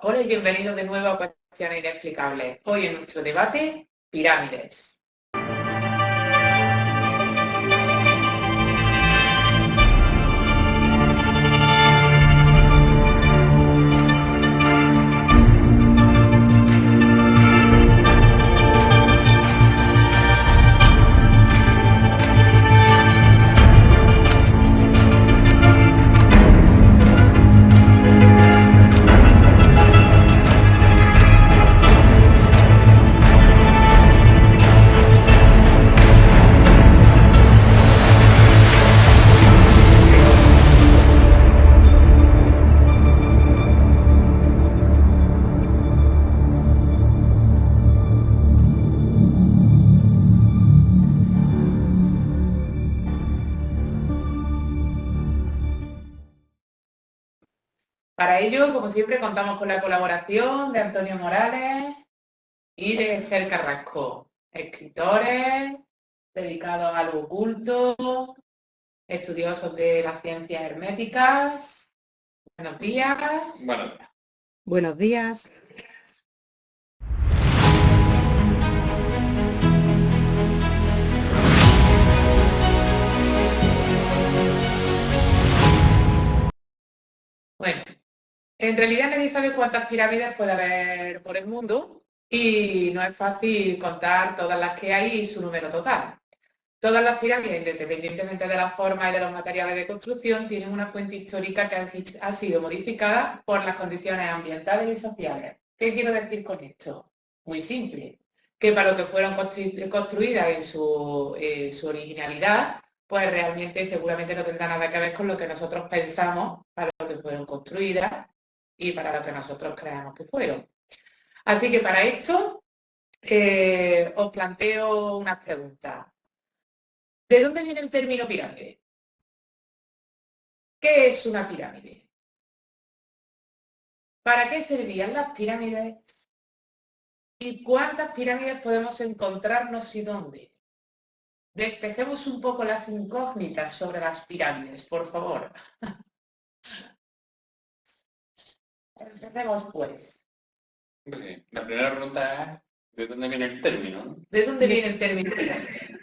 Hola y bienvenidos de nuevo a Cuestiones Inexplicables. Hoy en nuestro debate, pirámides. Para ello, como siempre, contamos con la colaboración de Antonio Morales y de Esther Carrasco, escritores dedicados al oculto, estudiosos de las ciencias herméticas. Buenos días. Bueno, Buenos días. Bueno, en realidad nadie sabe cuántas pirámides puede haber por el mundo y no es fácil contar todas las que hay y su número total. Todas las pirámides, independientemente de la forma y de los materiales de construcción, tienen una fuente histórica que ha sido modificada por las condiciones ambientales y sociales. ¿Qué quiero decir con esto? Muy simple, que para lo que fueron construidas en su originalidad, pues realmente seguramente no tendrá nada que ver con lo que nosotros pensamos para lo que fueron construidas y para lo que nosotros creamos que fueron. Así que para esto os planteo unas preguntas. ¿De dónde viene el término pirámide? ¿Qué es una pirámide? ¿Para qué servían las pirámides? ¿Y cuántas pirámides podemos encontrarnos y dónde? Despejemos un poco las incógnitas sobre las pirámides, por favor. Empecemos, pues. sí, la primera pregunta es ¿de dónde viene el término? ¿No? ¿De dónde viene el término pirámide?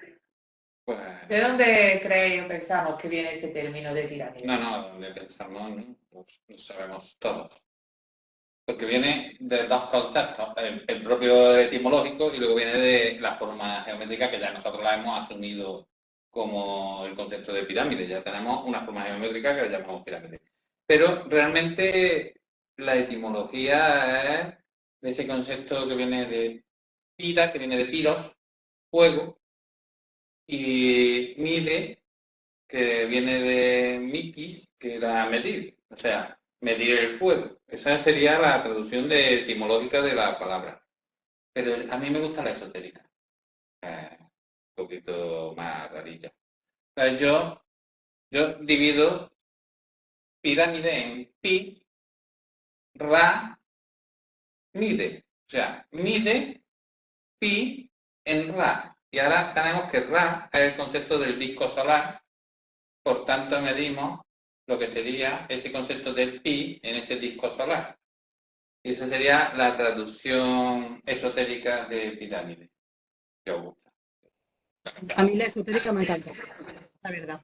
Pues, ¿De dónde creéis o pensamos que viene ese término de pirámide? no, donde pensamos, ¿no? Pues lo sabemos todos. Porque viene de dos conceptos, el propio etimológico y luego viene de la forma geométrica que ya nosotros la hemos asumido como el concepto de pirámide. Ya tenemos una forma geométrica que la llamamos pirámide. Pero realmente la etimología es de ese concepto que viene de pira, que viene de piros, fuego, y mide, que viene de mikis, que era medir, o sea, medir el fuego. Esa sería la traducción etimológica de la palabra. Pero a mí me gusta la esotérica, un poquito más rarilla. O sea, yo divido pirámide en pi, ra, mide. O sea, mide pi en ra. Y ahora tenemos que ra es el concepto del disco solar. Por tanto, medimos lo que sería ese concepto de pi en ese disco solar. Y esa sería la traducción esotérica de pirámide. Que os gusta. A mí la esotérica me encanta, la verdad.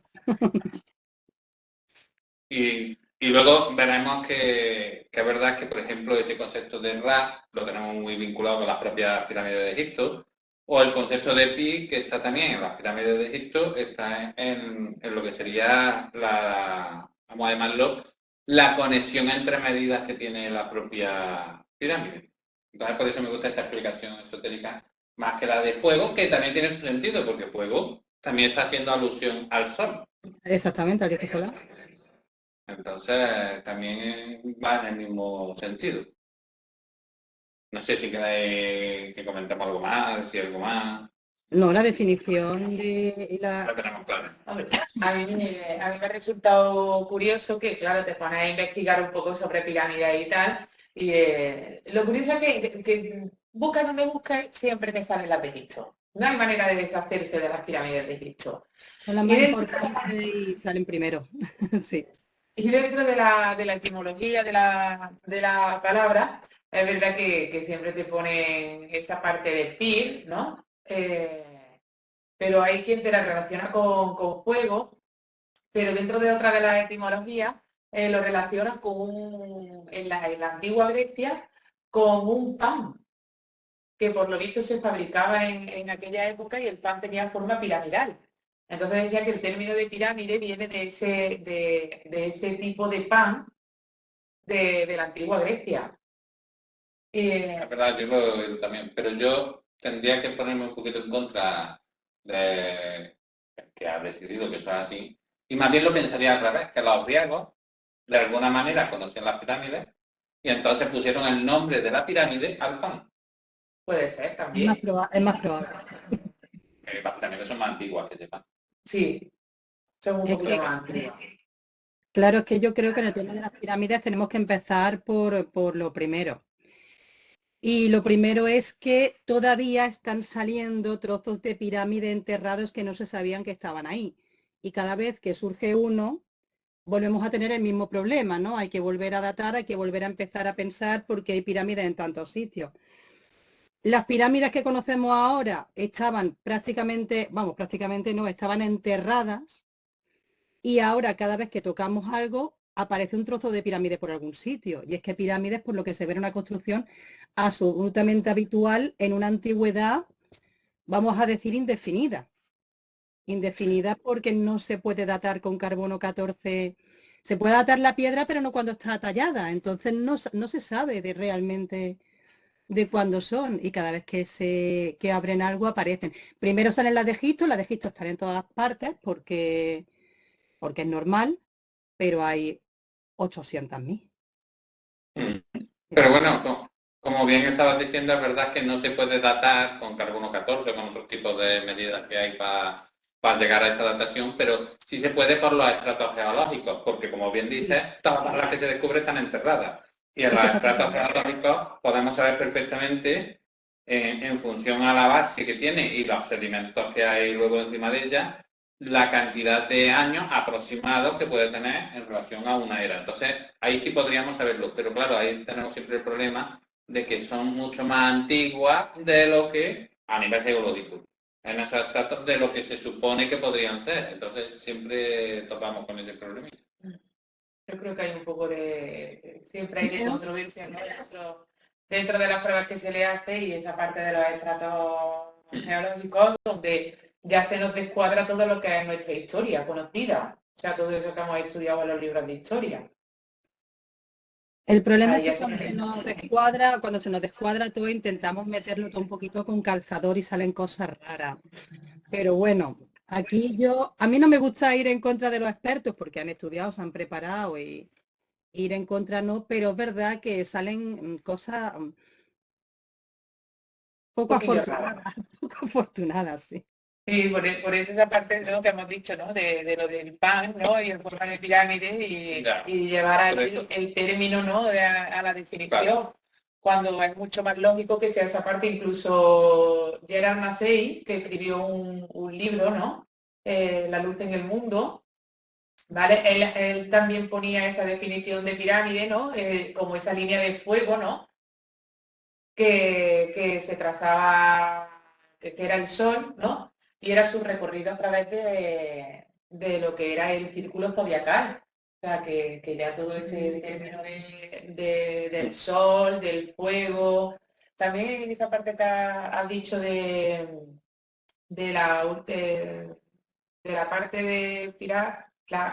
Y luego veremos que es verdad que, por ejemplo, ese concepto de Ra lo tenemos muy vinculado con las propias pirámides de Egipto, o el concepto de Pi, que está también en las pirámides de Egipto, está en lo que sería vamos a llamarlo, la conexión entre medidas que tiene la propia pirámide. Entonces, por eso me gusta esa explicación esotérica, más que la de fuego, que también tiene su sentido, porque fuego también está haciendo alusión al sol. Exactamente, al disco solar. Entonces, también va en el mismo sentido. No sé si queréis que comentemos algo más, decir algo más. No, la definición de La tenemos clara. A mí me ha resultado curioso que, claro, te pones a investigar un poco sobre pirámides y tal, y lo curioso es que buscas donde buscas, siempre te salen las de Egipto. No hay manera de deshacerse de las pirámides de Egipto. son las más importantes y salen primero. Sí. Y dentro de la etimología de la palabra, es verdad que siempre te ponen esa parte de pir, ¿no? Pero hay quien te la relaciona con fuego, pero dentro de otra de las etimologías lo relacionan con en la antigua Grecia con un pan, que por lo visto se fabricaba en aquella época y el pan tenía forma piramidal. Entonces decía que el término de pirámide viene de ese tipo de pan de la antigua Grecia. Es verdad, yo lo he oído también, pero yo tendría que ponerme un poquito en contra de que ha decidido que eso es así. Y más bien lo pensaría al revés, que los griegos de alguna manera conocían las pirámides y entonces pusieron el nombre de la pirámide al pan. Puede ser Es más, también. es más probable. Las pirámides son más antiguas que sepan. Sí, son un Es poquito que, más antiguas. claro, es que yo creo que en el tema de las pirámides tenemos que empezar por lo primero. Y lo primero es que todavía están saliendo trozos de pirámide enterrados que no se sabían que estaban ahí. Y cada vez que surge uno, volvemos a tener el mismo problema, ¿no? Hay que volver a datar, hay que volver a empezar a pensar porque hay pirámides en tantos sitios. Las pirámides que conocemos ahora estaban prácticamente, vamos, prácticamente no, estaban enterradas y ahora cada vez que tocamos algo aparece un trozo de pirámide por algún sitio. Y es que pirámides, por lo que se ve, era una construcción absolutamente habitual en una antigüedad, vamos a decir, indefinida. Indefinida porque no se puede datar con carbono 14. Se puede datar la piedra, pero no cuando está tallada. Entonces no se sabe de realmente de cuándo son. Y cada vez que abren algo aparecen. Primero salen las de Egipto están en todas partes porque es normal, pero hay 800.000. Pero bueno, como bien estabas diciendo, es verdad que no se puede datar con carbono 14 o con otros tipos de medidas que hay para llegar a esa datación, pero sí se puede por los estratos geológicos, porque como bien dices, todas las que se descubren están enterradas. Y en los estratos geológicos podemos saber perfectamente, en función a la base que tiene y los sedimentos que hay luego encima de ella, la cantidad de años aproximados que puede tener en relación a una era. Entonces, ahí sí podríamos saberlo, pero claro, ahí tenemos siempre el problema de que son mucho más antiguas de lo que, a nivel geológico, en esos estratos de lo que se supone que podrían ser. Entonces, siempre topamos con ese problema. Yo creo que hay un poco siempre hay de controversia, ¿no? Dentro de las pruebas que se le hace y esa parte de los estratos geológicos donde ya se nos descuadra todo lo que es nuestra historia conocida, o sea, todo eso que hemos estudiado en los libros de historia. El problema Ahí es que ya se cuando se nos descuadra todo, intentamos meterlo todo un poquito con calzador y salen cosas raras. Pero bueno, a mí no me gusta ir en contra de los expertos porque han estudiado, se han preparado y ir en contra no, pero es verdad que salen cosas poco poquillo raro. afortunadas, poco afortunadas, sí. Sí, por eso esa parte ¿no? que hemos dicho, ¿no? De lo del pan, ¿no? Y el forma de pirámide y llevar ahí el término, ¿no? A la definición. Claro. Cuando es mucho más lógico que sea esa parte, incluso Gerard Massey, que escribió un libro, ¿no? La luz en el mundo, ¿vale? Él también ponía esa definición de pirámide, ¿no? Como esa línea de fuego, ¿no? Que se trazaba, que era el sol, ¿no? Y era su recorrido a través de lo que era el círculo zodiacal. O sea, que ya todo ese término del sol, del fuego. También en esa parte que has dicho de la parte de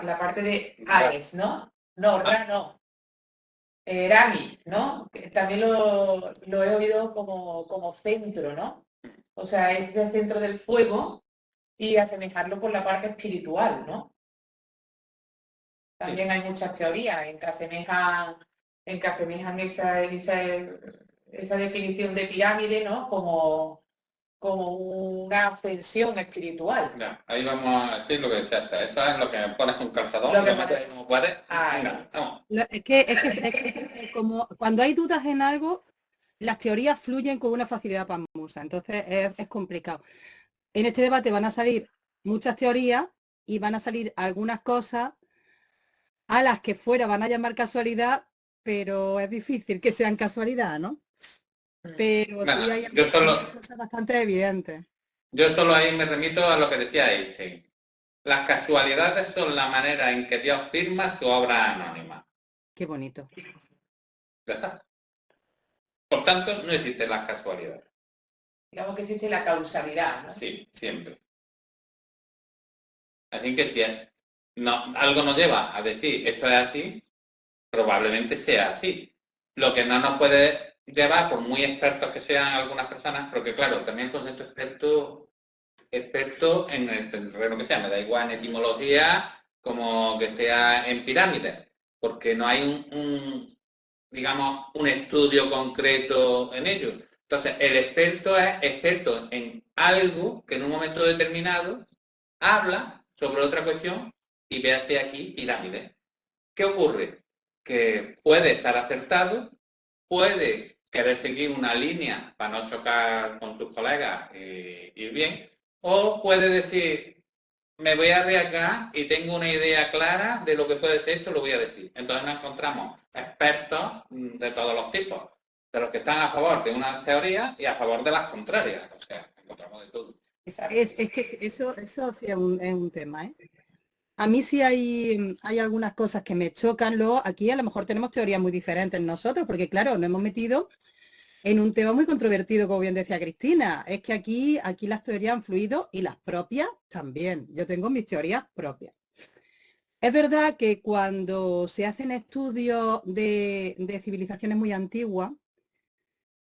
la parte de Ares, ¿no? No, Ra no. Rami, ¿no? Que también lo he oído como centro, ¿no? O sea, es el centro del fuego y asemejarlo con la parte espiritual, ¿no? También hay muchas teorías en que asemejan esa definición de pirámide, ¿no? Como una ascensión espiritual. Ya, ahí vamos a decir lo que decía. Eso es lo que pones con calzador, Lo que lo metes ahí como puedes. Venga, vamos. Es que como cuando hay dudas en algo, las teorías fluyen con una facilidad pasmosa, entonces es complicado. En este debate van a salir muchas teorías y van a salir algunas cosas a las que fuera van a llamar casualidad, pero es difícil que sean casualidad, ¿no? Pero Bueno, sí hay yo algunas solo, cosas bastante evidentes. yo solo ahí me remito a lo que decía Einstein. Las casualidades son la manera en que Dios firma su obra anónima. Qué bonito. Ya está. Por tanto, no existen las casualidades. Digamos que existe la causalidad, ¿no? Sí, siempre. Así que si algo nos lleva a decir esto es así, probablemente sea así. Lo que no nos puede llevar, por muy expertos que sean algunas personas, porque claro, también el concepto experto en el terreno que sea, me da igual en etimología como que sea en pirámides, porque no hay digamos, un estudio concreto en ello. Entonces, el experto es experto en algo que en un momento determinado habla sobre otra cuestión y véase aquí pirámides. ¿Qué ocurre? Que puede estar acertado, puede querer seguir una línea para no chocar con sus colegas y ir bien, o puede decir, me voy a arriesgar y tengo una idea clara de lo que puede ser esto, lo voy a decir. Entonces nos encontramos expertos de todos los tipos, de los que están a favor de unas teorías y a favor de las contrarias. O sea, encontramos de todo. Es que eso sí es un tema, ¿eh? A mí sí hay algunas cosas que me chocan. Luego, aquí a lo mejor tenemos teorías muy diferentes nosotros, porque claro, nos hemos metido en un tema muy controvertido, como bien decía Cristina. Es que aquí las teorías han fluido y las propias también. Yo tengo mis teorías propias. Es verdad que cuando se hacen estudios de civilizaciones muy antiguas,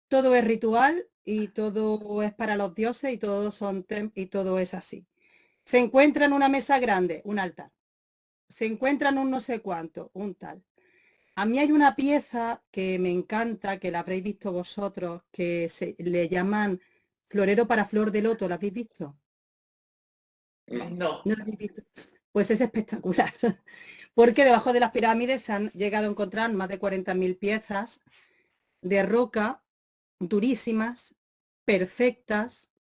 todo es ritual y todo es para los dioses y y todo es así. Se encuentra en una mesa grande, un altar. Se encuentra en un no sé cuánto, un tal. A mí hay una pieza que me encanta, que la habréis visto vosotros, que le llaman florero para flor de loto. ¿La habéis visto? No. ¿No la habéis visto? Pues es espectacular, porque debajo de las pirámides se han llegado a encontrar más de 40.000 piezas de roca durísimas, perfectas,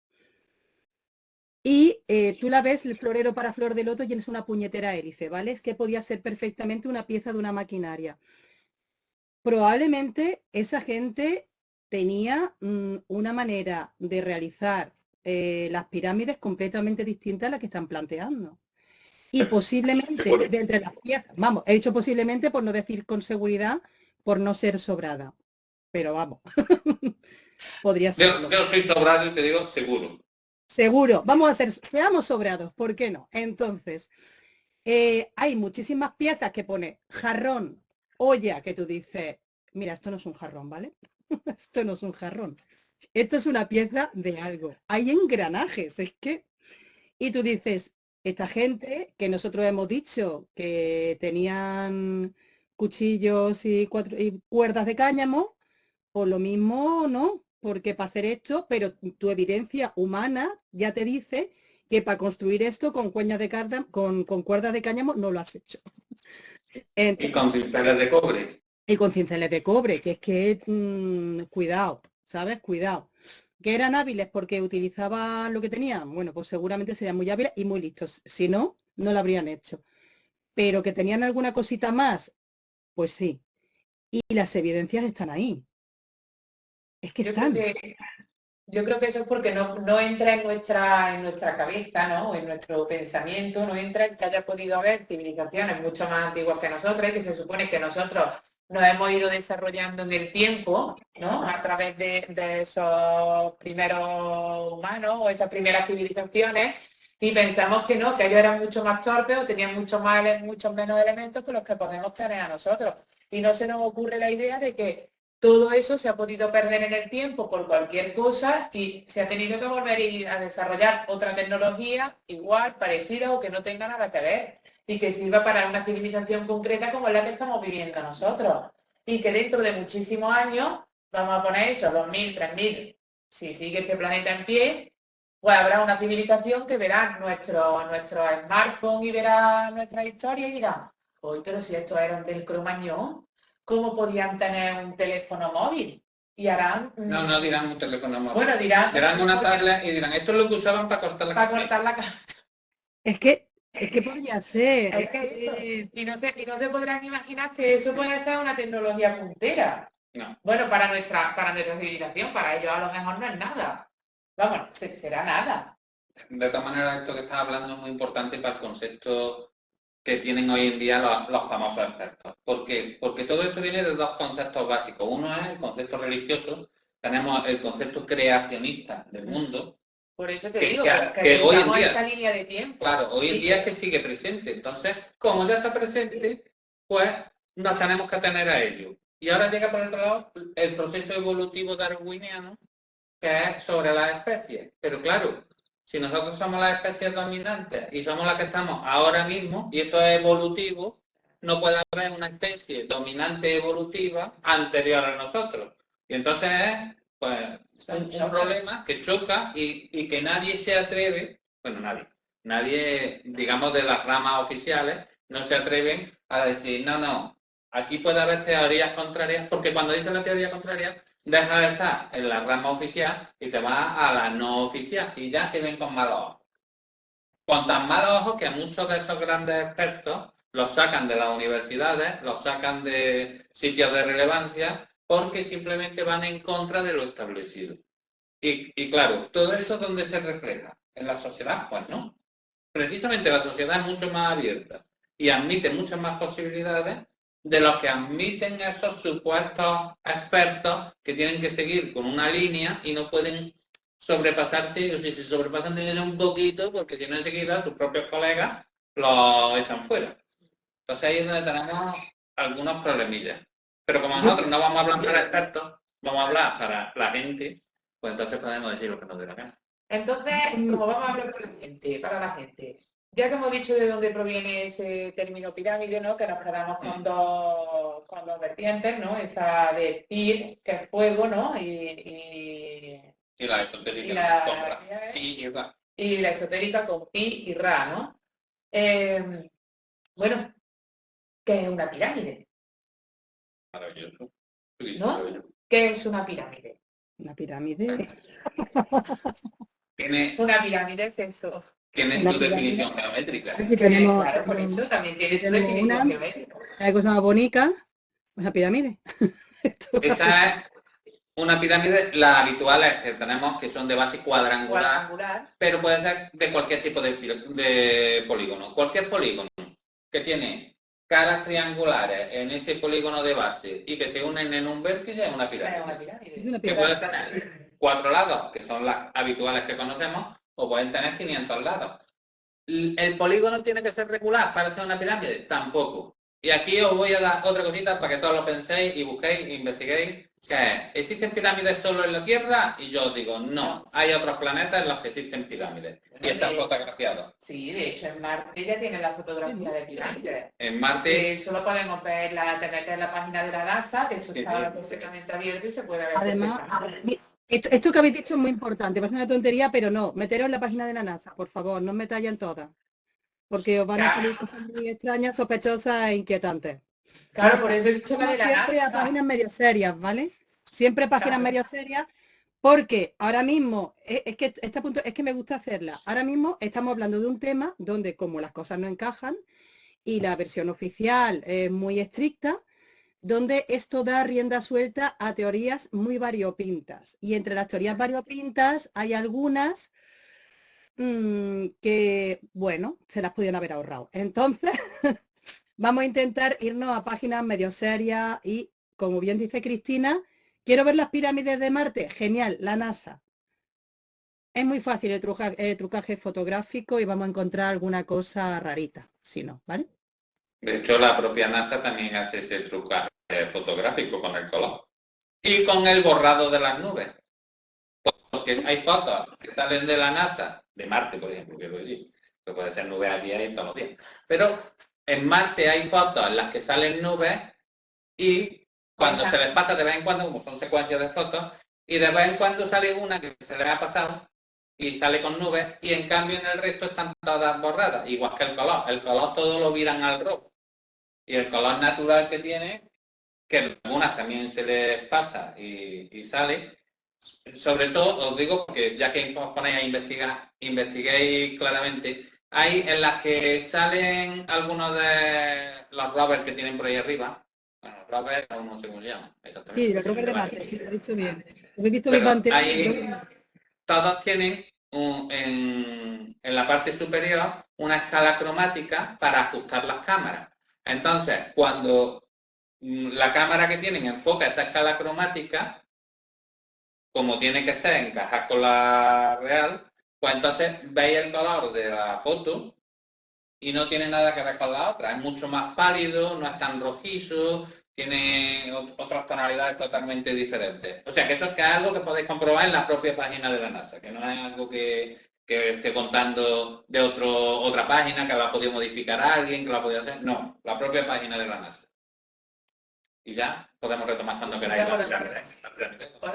y tú la ves, el florero para flor de loto, y es una puñetera hélice, ¿vale? Es que podía ser perfectamente una pieza de una maquinaria. Probablemente esa gente tenía una manera de realizar las pirámides completamente distinta a la que están planteando. Y posiblemente de entre las piezas, vamos, he dicho posiblemente por no decir con seguridad, por no ser sobrada. Pero vamos, podría serlo. Yo soy sobrado y te digo seguro. Seguro, seamos sobrados, ¿por qué no? Entonces, hay muchísimas piezas que pone jarrón, olla, que tú dices, mira, esto no es un jarrón, ¿vale? Esto no es un jarrón. Esto es una pieza de algo. Hay engranajes, es que... Y tú dices, esta gente que nosotros hemos dicho que tenían cuchillos y cuerdas de cáñamo, o lo mismo, ¿no? Porque para hacer esto, pero tu evidencia humana ya te dice que para construir esto con con cuerdas de cáñamo no lo has hecho. Y con cinceles de cobre. Y con cinceles de cobre, que es que, cuidado, ¿sabes? Cuidado. ¿Que eran hábiles porque utilizaban lo que tenían? Bueno, pues seguramente serían muy hábiles y muy listos. Si no, no lo habrían hecho. Pero que tenían alguna cosita más, pues sí. Y las evidencias están ahí. Es que están. Yo creo que eso es porque no entra en nuestra cabeza, ¿no? O en nuestro pensamiento, no entra en que haya podido haber civilizaciones mucho más antiguas que nosotros, y que se supone que nosotros nos hemos ido desarrollando en el tiempo, ¿no? A través de esos primeros humanos o esas primeras civilizaciones, y pensamos que no, que ellos eran mucho más torpes o tenían muchos menos elementos que los que podemos tener a nosotros. Y no se nos ocurre la idea de que todo eso se ha podido perder en el tiempo por cualquier cosa y se ha tenido que volver a desarrollar otra tecnología igual, parecida o que no tenga nada que ver y que sirva para una civilización concreta como la que estamos viviendo nosotros. Y que dentro de muchísimos años, vamos a poner eso, 2000, 3000, si sigue este planeta en pie, pues habrá una civilización que verá nuestro smartphone y verá nuestra historia y dirá, hoy, pero si estos eran del Cromañón, ¿cómo podían tener un teléfono móvil? Y harán... No dirán un teléfono móvil. Bueno, dirán una tablet y dirán, esto es lo que usaban para cortar la carne. Es que Es que podría ser. Es que eso. Y no se podrán imaginar que eso puede ser una tecnología puntera. No. Bueno, para nuestra civilización, para ellos a lo mejor no es nada. Vamos, será nada. De todas maneras, esto que estás hablando es muy importante para el concepto que tienen hoy en día los famosos expertos. ¿Por qué? Porque todo esto viene de dos conceptos básicos. Uno es el concepto religioso, tenemos el concepto creacionista del mundo. Por eso te Que- digo que que hoy en estamos día- esa línea de tiempo. Claro, hoy en Sí. día es que sigue presente. Entonces, como ya está presente, pues nos tenemos que atener a ello. Y ahora llega por otro lado el proceso evolutivo darwiniano, que es sobre las especies. Pero claro, si nosotros somos las especies dominantes y somos las que estamos ahora mismo, y esto es evolutivo, no puede haber una especie dominante evolutiva anterior a nosotros. Y entonces es pues, un problema que choca y que nadie se atreve, bueno, nadie, digamos, de las ramas oficiales, no se atreven a decir, no, aquí puede haber teorías contrarias, porque cuando dice la teoría contraria, deja de estar en la rama oficial y te vas a la no oficial y ya te ven con malos ojos. Con tan malos ojos que muchos de esos grandes expertos los sacan de las universidades, los sacan de sitios de relevancia, porque simplemente van en contra de lo establecido. Y claro, todo eso ¿dónde se refleja? ¿En la sociedad? Pues no. Precisamente la sociedad es mucho más abierta y admite muchas más posibilidades de los que admiten esos supuestos expertos que tienen que seguir con una línea y no pueden sobrepasarse, o si se sobrepasan tienen un poquito, porque si no enseguida sus propios colegas los echan fuera. Entonces ahí es donde tenemos algunos problemillas. Pero como nosotros no vamos a hablar para expertos, vamos a hablar para la gente, pues entonces podemos decir lo que nos dé la gana. Entonces, como vamos a hablar para la gente, ya que hemos dicho de dónde proviene ese término pirámide, ¿no? Que nos quedamos con dos vertientes, ¿no? Esa de Pir, que es fuego, ¿no? Y la esotérica y la- con Ra. Y Ra. y la esotérica con Pi y Ra, ¿no? Bueno, ¿qué es una pirámide? Maravilloso. ¿No? ¿Qué es una pirámide? Una pirámide. Tiene Una pirámide es eso. Una su pirámide. definición geométrica. Aquí tenemos, Claro, por eso también tiene su tenemos definición una- geométrica. hay cosa más bonita, una pirámide. Esto- Esa es una pirámide, las habituales que tenemos, que son de base cuadrangular, Cuadrangular. pero puede ser de cualquier tipo de polígono. Cualquier polígono que tiene caras triangulares en ese polígono de base y que se unen en un vértice es una Es pirámide. una pirámide. es una Que pirámide. puede tener 4 lados, que son las habituales que conocemos, o pueden tener 500 lados. ¿El polígono tiene que ser regular para ser una pirámide? Tampoco. Y aquí os voy a dar otra cosita para que todos lo penséis y busquéis, investiguéis, que es, ¿existen pirámides solo en la Tierra? Y yo os digo, no, hay otros planetas en los que existen pirámides. Y están fotografiados. Sí, de hecho en Marte ya tienen la fotografía de pirámides. En Marte, Eso lo podemos ver, te metes en la página de la NASA, que eso Sí, está sí. completamente abierto y se puede ver Además, perfectamente. esto que habéis dicho es muy importante, parece una tontería, pero no, meteros en la página de la NASA, por favor, no os metáis en todas, porque os van a salir cosas muy extrañas, sospechosas e inquietantes. Claro, por eso he dicho la Como de la siempre a NASA. páginas medio serias, ¿vale? Siempre páginas Claro. medio serias, porque ahora mismo, es que este punto es que me gusta hacerla. Ahora mismo estamos hablando de un tema donde como las cosas no encajan y la versión oficial es muy estricta, donde esto da rienda suelta a teorías muy variopintas. Y entre las teorías variopintas hay algunas que, bueno, se las pudieron haber ahorrado. Entonces, vamos a intentar irnos a páginas medio serias y, como bien dice Cristina, quiero ver las pirámides de Marte. Genial, la NASA. Es muy fácil el trucaje fotográfico y vamos a encontrar alguna cosa rarita, si no, ¿vale? de hecho, la propia NASA también hace ese trucaje fotográfico con el color. Y con el borrado de las nubes. Porque hay fotos que salen de la NASA, de Marte, por ejemplo, quiero decir, que puede ser nubes al día y todos los días. Pero en Marte hay fotos en las que salen nubes y cuando se les pasa de vez en cuando, como son secuencias de fotos, y de vez en cuando sale una que se les ha pasado y sale con nubes, y en cambio en el resto están todas borradas, igual que el color. El color todo lo viran al rojo. Y el color natural que tiene, que algunas también se les pasa y sale. Sobre todo, os digo, porque ya que os ponéis a investigar, investiguéis claramente Hay en las que salen algunos de los rovers que tienen por ahí arriba. Bueno, rovers, no sé cómo se llaman Sí, exactamente. el rover de Marte, sí, lo he dicho bien. Lo he visto Pero Big ahí todos tienen en la parte superior una escala cromática para ajustar las cámaras. Entonces, cuando la cámara que tienen enfoca esa escala cromática, como tiene que ser encajar con la real, pues entonces veis el color de la foto y no tiene nada que ver con la otra. Es mucho más pálido, no es tan rojizo, tiene otras tonalidades totalmente diferentes. O sea, que eso es algo que podéis comprobar en la propia página de la NASA, que no es algo que esté contando de otra página, que la ha podido modificar alguien, que la ha podido hacer. No, la propia página de la NASA. Y ya podemos retomar cuando queráis las pirámides.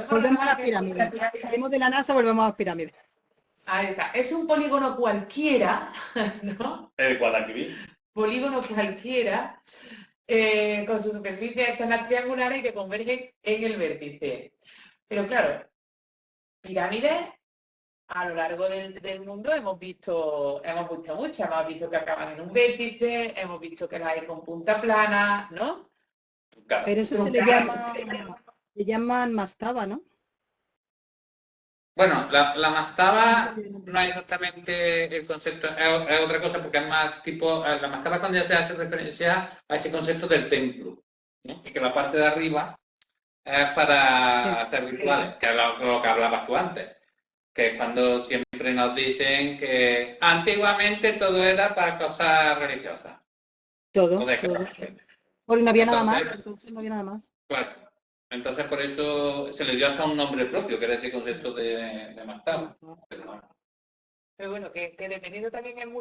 Volvemos a las pirámides. Salimos de la NASA, volvemos a las pirámides. Ahí está. Es un polígono cualquiera, ¿no? El Guadalquivir. Polígono cualquiera, con su superficie externas triangulares que convergen en el vértice. Pero claro, pirámides a lo largo del mundo hemos visto muchas. Hemos visto que acaban en un vértice, hemos visto que las hay con punta plana, ¿no? Claro. Pero eso se le llaman mastaba, ¿no? Bueno, la mastaba no es exactamente el concepto, es otra cosa porque es más tipo, la mastaba cuando ya se hace referencia a ese concepto del templo, ¿no? Y que la parte de arriba es para hacer rituales, que es lo que hablabas tú antes, que es cuando siempre nos dicen que antiguamente todo era para cosas religiosas. Todo. Porque no había nada más, Entonces, entonces no había nada más. claro. Entonces por eso se le dio hasta un nombre propio, que era ese concepto de mastaba. Pero bueno, que dependiendo también en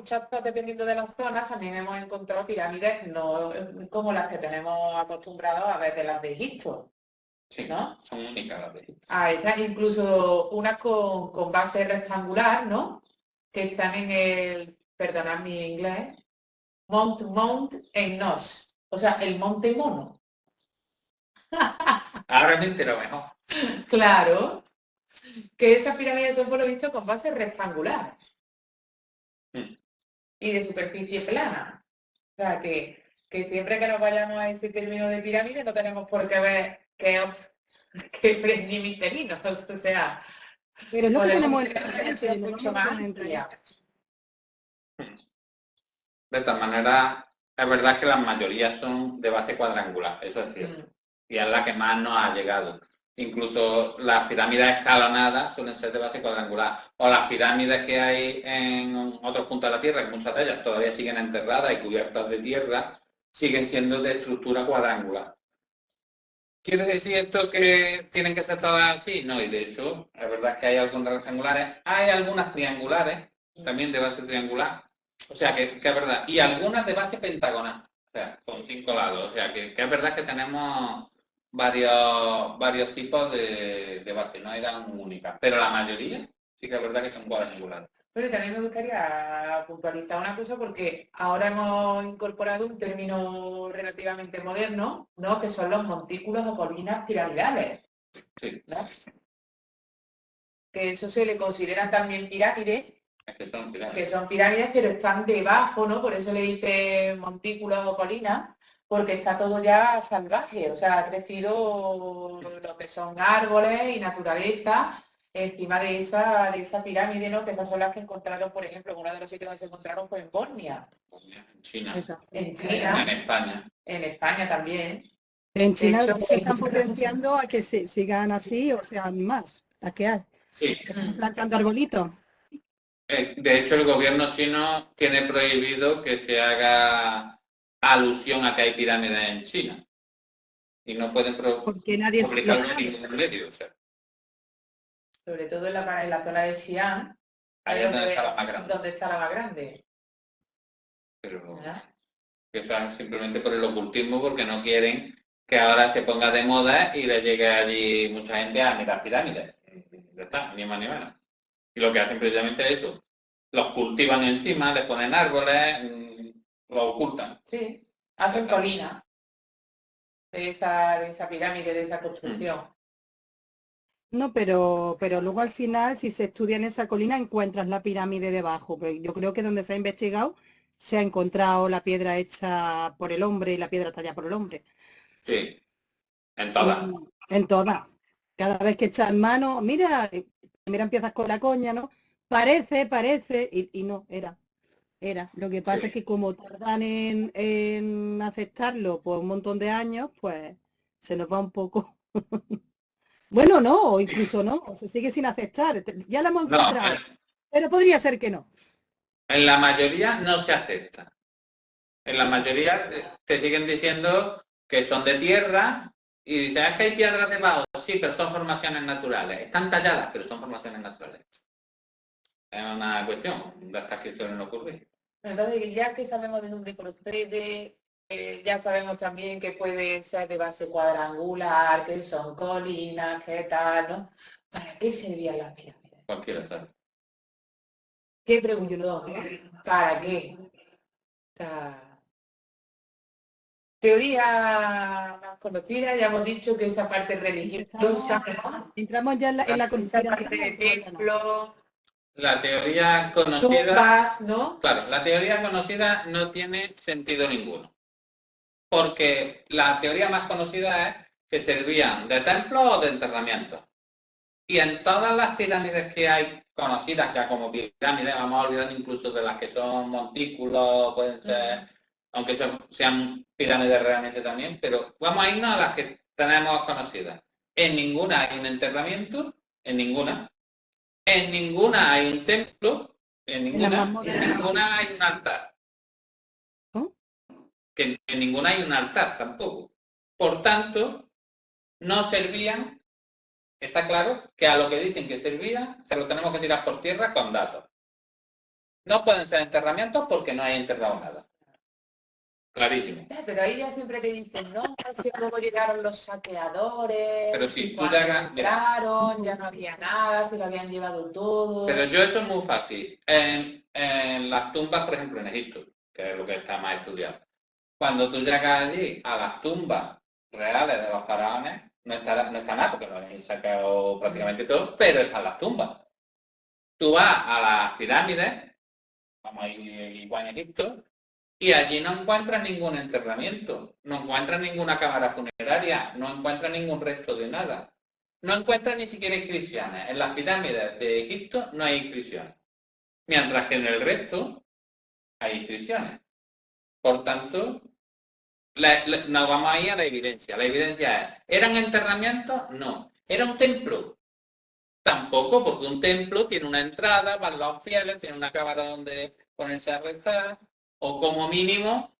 dependiendo de las zonas, también hemos encontrado pirámides no como las que tenemos acostumbrados a ver de las de Egipto. Sí, ¿no? son únicas las de Egipto. Están incluso unas con base rectangular, ¿no? Que están en el, perdonad mi inglés, Mount Etnos, o sea, el monte mono. Ahora me entero mejor. Claro, que esas pirámides son por lo visto con base rectangular y de superficie plana. O sea, que siempre que nos vayamos a ese término de pirámide no tenemos por qué ver que ni misterinos, o sea, pero es lo que tenemos en referencia mucho más amplia. De tal manera, es verdad que la mayoría son de base cuadrangular, eso es cierto. Y es la que más nos ha llegado. Incluso las pirámides escalonadas suelen ser de base cuadrangular. O las pirámides que hay en otros puntos de la Tierra, que muchas de ellas todavía siguen enterradas y cubiertas de tierra, siguen siendo de estructura cuadrangular. ¿Quiere decir esto que tienen que ser todas así? No, y de hecho, es verdad que hay algunas rectangulares, hay algunas triangulares, también de base triangular, o sea que es verdad, y algunas de base pentagonal, o sea, con 5 lados, o sea que es verdad que tenemos varios tipos de base, no eran únicas, pero la mayoría sí que es verdad que son cuadrangulares. Pero también me gustaría puntualizar una cosa porque ahora hemos incorporado un término relativamente moderno, ¿no? Que son los montículos o colinas piramidales. Sí. ¿No? Que eso se le consideran también pirámides, que son pirámides, pero están debajo, ¿no? Por eso le dice montículos o colinas, porque está todo ya salvaje, o sea, ha crecido lo que son árboles y naturaleza encima de esa pirámide, ¿no? Que esas son las que encontraron, por ejemplo, en uno de los sitios donde se encontraron fue en Bosnia. En China. En China. En España. En España también. En China se están potenciando a que sigan así, o sea, más, a que hay. Sí. Plantando arbolitos. De hecho, el gobierno chino tiene prohibido que se haga alusión a que hay pirámides en China. Y no pueden porque nadie publicarlo en ningún medio. O sea. Sobre todo en la zona de Xi'an, ahí es donde está la más grande. Donde está la más grande. Pero que eso es simplemente por el ocultismo, porque no quieren que ahora se ponga de moda y le llegue allí mucha gente a mirar pirámides. Ya está, ni más ni menos. Y lo que hacen precisamente es eso. Los cultivan encima, les ponen árboles, lo ocultan. Sí, hacen colina de esa pirámide, de esa construcción. No, pero luego al final, si se estudia en esa colina, encuentras la pirámide debajo. Pero yo creo que donde se ha investigado, se ha encontrado la piedra hecha por el hombre y la piedra tallada por el hombre. Sí, en todas. Y en todas. Cada vez que echas mano, mira, mira, empiezas con la coña, ¿no? Parece, y no, era. Lo que pasa es Sí. que como tardan en aceptarlo por un montón de años, pues se nos va un poco. Bueno, no, o incluso no, o se sigue sin aceptar. Ya la hemos No, encontrado, pero podría ser que no. en la mayoría no se acepta. En la mayoría te siguen diciendo que son de tierra y dicen, es que hay piedras debajo. Sí, pero son formaciones naturales. Están talladas, pero son formaciones naturales. Es una cuestión de estas que suelen ocurrir. Entonces, ya que sabemos de dónde procede, ya sabemos también que puede ser de base cuadrangular, que son colinas, qué tal, ¿no? ¿Para qué servían las pirámides? Cualquiera sabe. ¿Qué Uy, yo no preguntó? sé. ¿Para qué? O sea, teoría más conocida, ya hemos dicho que esa parte religiosa, ¿no? Entramos ya en la Esa conspiración parte de o todavía no. templo, La teoría conocida, tumbas, ¿no? claro, la teoría conocida no tiene sentido ninguno. Porque la teoría más conocida es que servían de templo o de enterramiento. Y en todas las pirámides que hay conocidas ya como pirámides, vamos a olvidar incluso de las que son montículos, pueden ser, aunque sean pirámides realmente también, pero vamos a irnos a las que tenemos conocidas. En ninguna hay un enterramiento, en ninguna. En ninguna hay un templo, en En las más ninguna, y en modernas sí. ninguna hay un altar. ¿No? Que en ninguna hay un altar tampoco. Por tanto, no servían. Está claro que a lo que dicen que servía, se lo tenemos que tirar por tierra con datos. No pueden ser enterramientos porque no hay enterrado nada. Clarísimo. Pero ahí ya siempre te dicen, no, es que luego llegaron los saqueadores, Pero y si tú cuando llegas, mira, entraron ya no había nada, se lo habían llevado pero todo. yo eso es muy fácil. En las tumbas, por ejemplo, en Egipto, que es lo que está más estudiado. Cuando tú llegas allí a las tumbas reales de los faraones, no está nada porque lo habéis sacado prácticamente todo, pero están las tumbas. Tú vas a las pirámides, vamos a ir igual en Egipto, y allí no encuentras ningún enterramiento, no encuentras ninguna cámara funeraria, no encuentras ningún resto de nada. No encuentras ni siquiera inscripciones. En las pirámides de Egipto no hay inscripciones, mientras que en el resto hay inscripciones. Por tanto, nos vamos a ir a la evidencia. La evidencia es, ¿eran enterramientos? No. ¿Era un templo? Tampoco, porque un templo tiene una entrada, van los fieles, tiene una cámara donde ponerse a rezar, o como mínimo,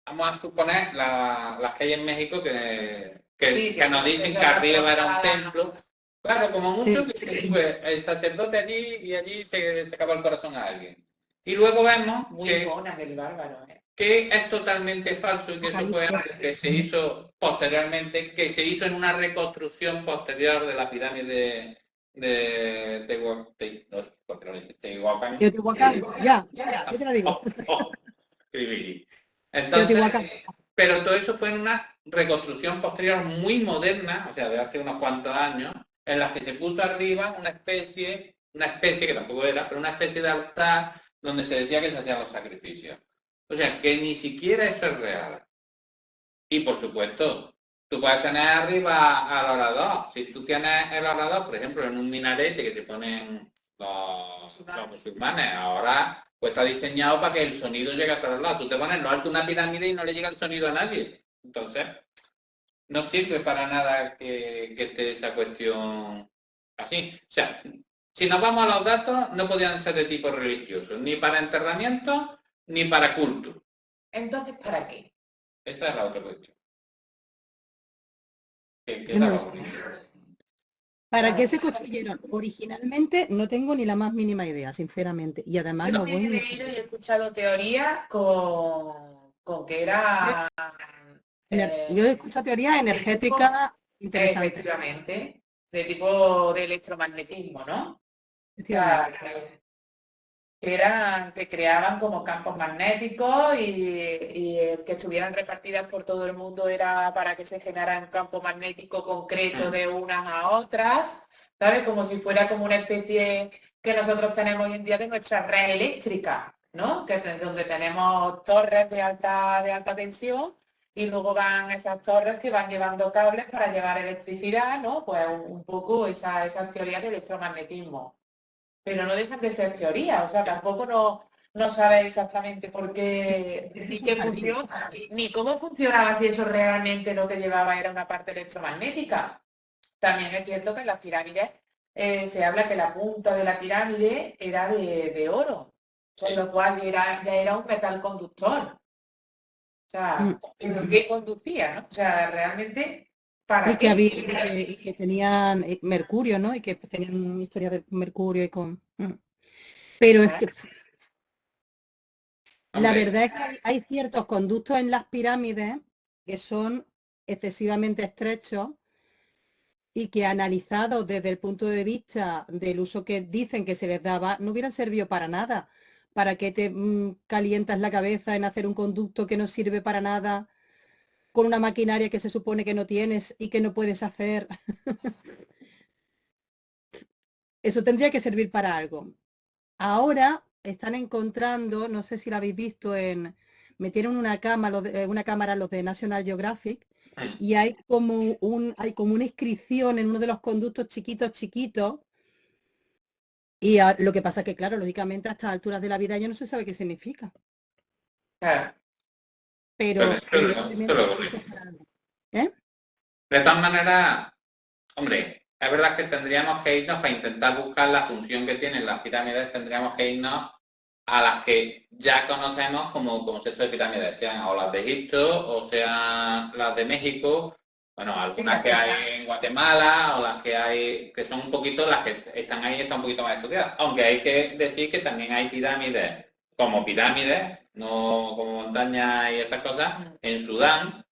vamos a suponer las que hay en México Sí, que nos dicen que arriba era un templo. Claro, como mucho Sí. que pues, el sacerdote allí y allí se acabó el corazón a alguien. Y luego vemos muy mona del bárbaro, ¿eh? que es totalmente falso y que eso fue algo que se hizo posteriormente, que se hizo en una reconstrucción posterior de la pirámide de Teotihuacán. Teotihuacán, ya, yo te lo digo. Entonces, Teotihuacán. pero todo eso fue en una reconstrucción posterior muy moderna, o sea, de hace unos cuantos años, en la que se puso arriba una especie que tampoco era, pero una especie de altar donde se decía que se hacían los sacrificios. O sea, que ni siquiera eso es real. Y por supuesto, tú puedes tener arriba al orador. Si tú tienes el orador, por ejemplo, en un minarete que se ponen los musulmanes, ahora pues está diseñado para que el sonido llegue a todos lados. Tú te pones en lo alto de una pirámide y no le llega el sonido a nadie. Entonces, no sirve para nada que esté esa cuestión así. O sea, si nos vamos a los datos, no podían ser de tipo religioso, ni para enterramiento, ni para culto. Entonces, ¿para qué? Esa es la otra cuestión. Yo no lo sé. ¿Para qué se construyeron? Originalmente no tengo ni la más mínima idea, sinceramente. Y además Yo no he voy ni... leído y he escuchado teorías con que era... Yo he escuchado teorías energéticas interesantes. Efectivamente, de tipo de electromagnetismo, ¿no? O sea, Efectivamente. que creaban como campos magnéticos y que estuvieran repartidas por todo el mundo era para que se generara un campo magnético concreto de unas a otras, ¿sabes? Como si fuera como una especie que nosotros tenemos hoy en día de nuestra red eléctrica, ¿no? Donde tenemos torres de alta tensión y luego van esas torres que van llevando cables para llevar electricidad, ¿no? Pues un poco esas teorías de electromagnetismo. Pero no dejan de ser teorías, o sea, tampoco no sabes exactamente por qué, ni qué funciona, ni cómo funcionaba, si eso realmente lo que llevaba era una parte electromagnética. También es cierto que en las pirámides se habla que la punta de la pirámide era de oro, con lo cual ya era un metal conductor. O sea, ¿pero qué conducía, no? O sea, realmente, ¿para qué? Y que tenían mercurio, ¿no? Y que tenían historia de mercurio y con... Pero es que la Hombre, verdad es que hay ciertos conductos en las pirámides que son excesivamente estrechos y que analizados desde el punto de vista del uso que dicen que se les daba, no hubieran servido para nada. ¿Para qué te calientas la cabeza en hacer un conducto que no sirve para nada con una maquinaria que se supone que no tienes y que no puedes hacer? Eso tendría que servir para algo. Ahora están encontrando, no sé si lo habéis visto metieron una cámara los de National Geographic y hay como una inscripción en uno de los conductos chiquitos y lo que pasa que, claro, lógicamente a estas alturas de la vida ya no se sabe qué significa. Claro. Pero evidentemente pero, eso es para algo. ¿Eh? de todas maneras, hombre, es verdad que tendríamos que irnos para intentar buscar la función que tienen las pirámides, tendríamos que irnos a las que ya conocemos como concepto de pirámides, sean o las de Egipto o sean las de México, bueno, algunas que hay en Guatemala o las que hay, que son un poquito las que están ahí, están un poquito más estudiadas, aunque hay que decir que también hay pirámides como pirámides, no como montañas y estas cosas, en Sudán,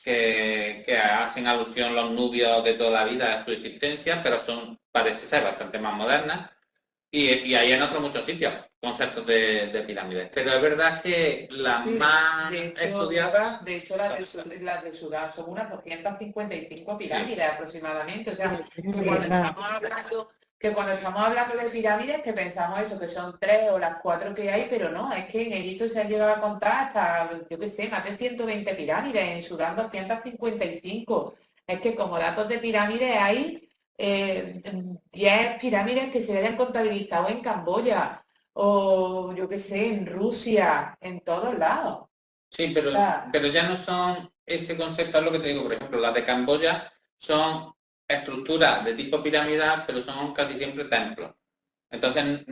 que hacen alusión los nubios de toda la vida a su existencia, pero parece ser bastante más modernas. Y hay en otros muchos sitios conceptos de pirámides. Pero es verdad que las más estudiadas... De hecho, las de Sudán son unas 255 pirámides aproximadamente. O sea, que cuando estamos hablando de pirámides, que pensamos eso, que son 3 o las 4 que hay, pero no, es que en Egipto se han llegado a contar hasta, yo qué sé, más de 120 pirámides, en Sudán 255. Es que como datos de pirámides hay 10 pirámides que se hayan contabilizado en Camboya, o yo qué sé, en Rusia, en todos lados. Sí, pero ya no son ese concepto, es lo que te digo, por ejemplo, las de Camboya son estructuras de tipo piramidal, pero son casi siempre templos. Entonces,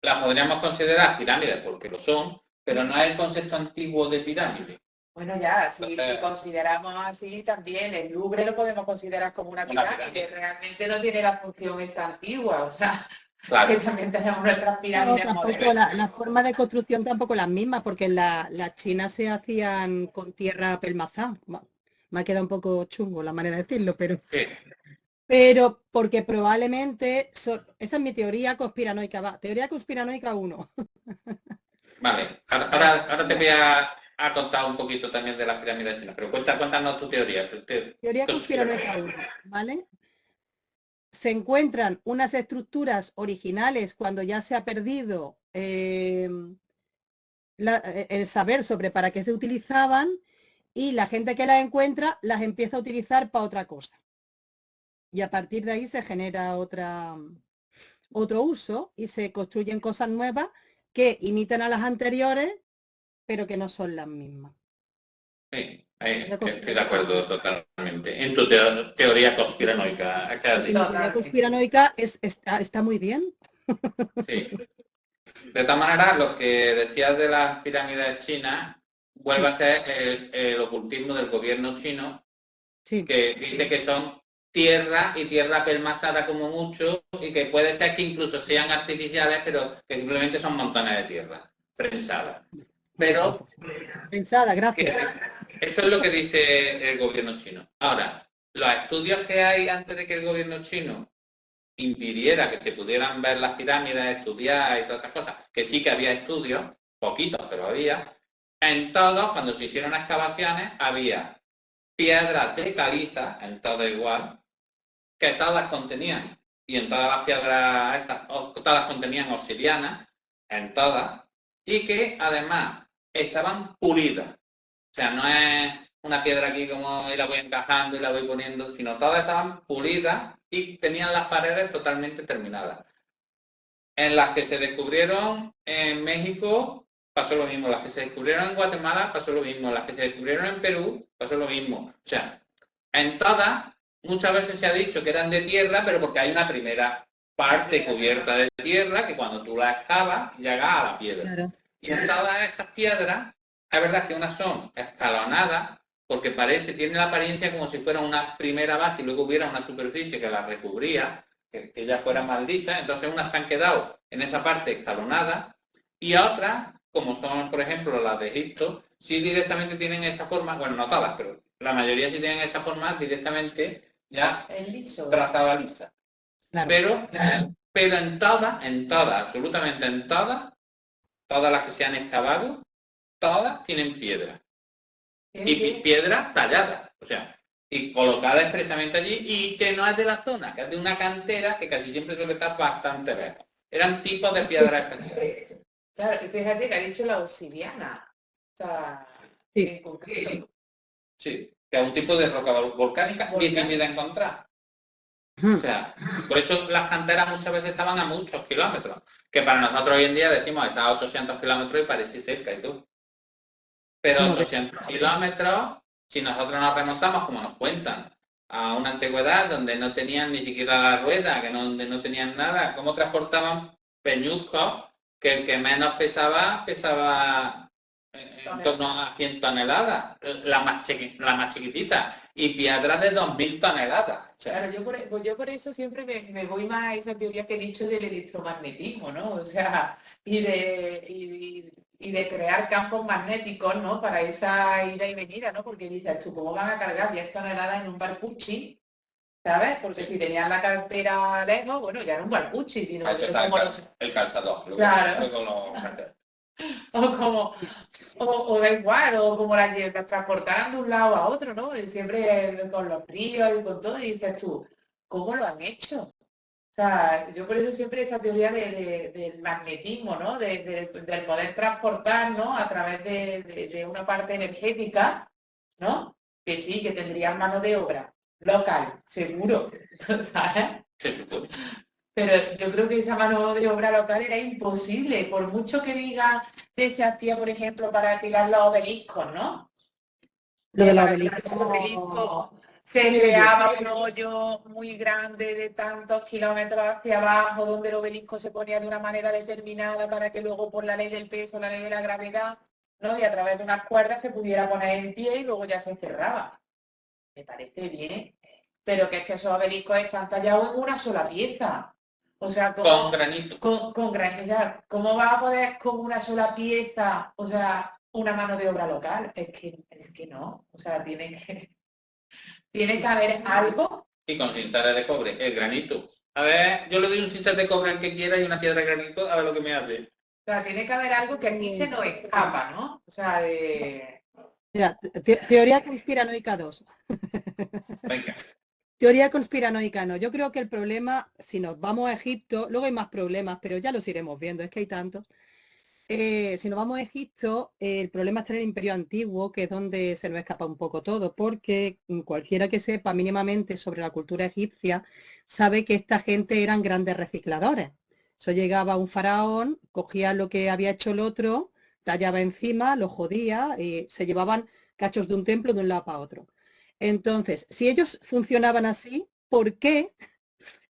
las podríamos considerar pirámides porque lo son, pero no es el concepto antiguo de pirámide. Bueno, ya, si consideramos así, también el Louvre lo podemos considerar como una pirámide, realmente no tiene la función esa antigua, o sea, claro. Que también tenemos nuestras pirámides modernas. La forma de construcción tampoco las mismas, porque las chinas se hacían con tierra pelmazada. Me ha quedado un poco chungo la manera de decirlo, pero... Sí. Pero porque probablemente, esa es mi teoría conspiranoica, teoría conspiranoica 1. Vale, ahora te voy a contar un poquito también de las pirámides chinas, pero cuéntanos tu teoría. Teoría conspiranoica 1, ¿vale? Se encuentran unas estructuras originales cuando ya se ha perdido el saber sobre para qué se utilizaban y la gente que las encuentra las empieza a utilizar para otra cosa. Y a partir de ahí se genera otro uso y se construyen cosas nuevas que imitan a las anteriores, pero que no son las mismas. Sí, estoy de acuerdo totalmente. En tu teoría conspiranoica. La teoría conspiranoica está muy bien. Sí. De todas maneras, lo que decías de las pirámides chinas vuelve a ser el ocultismo del gobierno chino, que dice que son tierra y tierra pelmazada como mucho y que puede ser que incluso sean artificiales, pero que simplemente son montones de tierra prensadas. Pero pensada, gracias. Esto es lo que dice el gobierno chino. Ahora, los estudios que hay antes de que el gobierno chino impidiera que se pudieran ver las pirámides, estudiar y todas estas cosas, que sí que había estudios, poquitos, pero había, en todos, cuando se hicieron excavaciones, había piedras de caliza, en todo igual, que todas contenían y en todas las piedras estas, todas contenían obsidiana, en todas, y que además estaban pulidas. O sea, no es una piedra aquí como y la voy encajando y la voy poniendo, sino todas estaban pulidas y tenían las paredes totalmente terminadas. En las que se descubrieron en México pasó lo mismo, las que se descubrieron en Guatemala pasó lo mismo, las que se descubrieron en Perú pasó lo mismo. O sea, en todas muchas veces se ha dicho que eran de tierra, pero porque hay una primera parte cubierta de tierra que cuando tú la excavas llega a la piedra. Claro. Y en todas esas piedras, es verdad que unas son escalonadas, porque tiene la apariencia como si fuera una primera base y luego hubiera una superficie que la recubría, que ya fuera más lisa, entonces unas se han quedado en esa parte escalonada, y otras, como son, por ejemplo, las de Egipto, sí directamente tienen esa forma, bueno, no todas, pero la mayoría sí tienen esa forma directamente ya trazada lisa. Claro. Pero en todas, absolutamente en todas las que se han excavado, todas tienen piedra. Y piedra tallada, o sea, y colocada expresamente allí, y que no es de la zona, que es de una cantera que casi siempre suele estar bastante lejos. Eran tipos de piedras especiales. Claro, y fíjate que ha dicho la obsidiana. O sea, sí. En concreto. Sí, que es un tipo de roca volcánica difícil de encontrar. O sea, por eso las canteras muchas veces estaban a muchos kilómetros, que para nosotros hoy en día decimos está a 800 kilómetros y parece cerca y todo. Pero 800 kilómetros, si nosotros nos remontamos, como nos cuentan, a una antigüedad donde no tenían ni siquiera la rueda, donde no tenían nada, ¿cómo transportaban peñuscos que el que menos pesaba en torno a 100 toneladas, la más chiquitita, y piedras de 2.000 toneladas? O sea, claro, yo por eso siempre me voy más a esa teoría que he dicho del electromagnetismo, ¿no? O sea, y de crear campos magnéticos, ¿no? Para esa ida y venida, ¿no? Porque dices tú, ¿cómo van a cargar 10 toneladas en un barcuchi? ¿Sabes? Porque si tenían la cartera lejos, bueno, ya era un barcuchi, sino eso está el calzador. Claro. O da igual, o como las transportaran de un lado a otro, ¿no? Y siempre con los ríos y con todo, y dices tú, ¿cómo lo han hecho? O sea, yo por eso siempre esa teoría del magnetismo, ¿no? Del poder transportar, ¿no? A través de una parte energética, ¿no? Que sí, que tendrían mano de obra local, seguro, ¿sabes? Pero yo creo que esa mano de obra local era imposible, por mucho que diga que se hacía, por ejemplo, para tirar los obeliscos, ¿no? Lo del obelisco. Se creaba un hoyo muy grande de tantos kilómetros hacia abajo, donde el obelisco se ponía de una manera determinada para que luego por la ley del peso, la ley de la gravedad, ¿no? Y a través de unas cuerdas se pudiera poner en pie y luego ya se cerraba. Me parece bien, pero que es que esos obeliscos están tallados en una sola pieza. O sea, con granito. Con granito. O sea, ¿cómo vas a poder con una sola pieza, o sea, una mano de obra local? Es que no. O sea, tiene que haber algo. Y con cinceles de cobre, el granito. A ver, yo le doy un cincel de cobre al que quiera y una piedra de granito, a ver lo que me hace. O sea, tiene que haber algo que aquí se nos escapa, ¿no? O sea, Mira, teoría conspiranoica 2. Venga. Teoría conspiranoica no. Yo creo que el problema, si nos vamos a Egipto, luego hay más problemas, pero ya los iremos viendo, es que hay tantos. Si nos vamos a Egipto, el problema está en el Imperio Antiguo, que es donde se nos escapa un poco todo, porque cualquiera que sepa mínimamente sobre la cultura egipcia sabe que esta gente eran grandes recicladores. Eso llegaba un faraón, cogía lo que había hecho el otro, tallaba encima, lo jodía y se llevaban cachos de un templo de un lado para otro. Entonces, si ellos funcionaban así, ¿por qué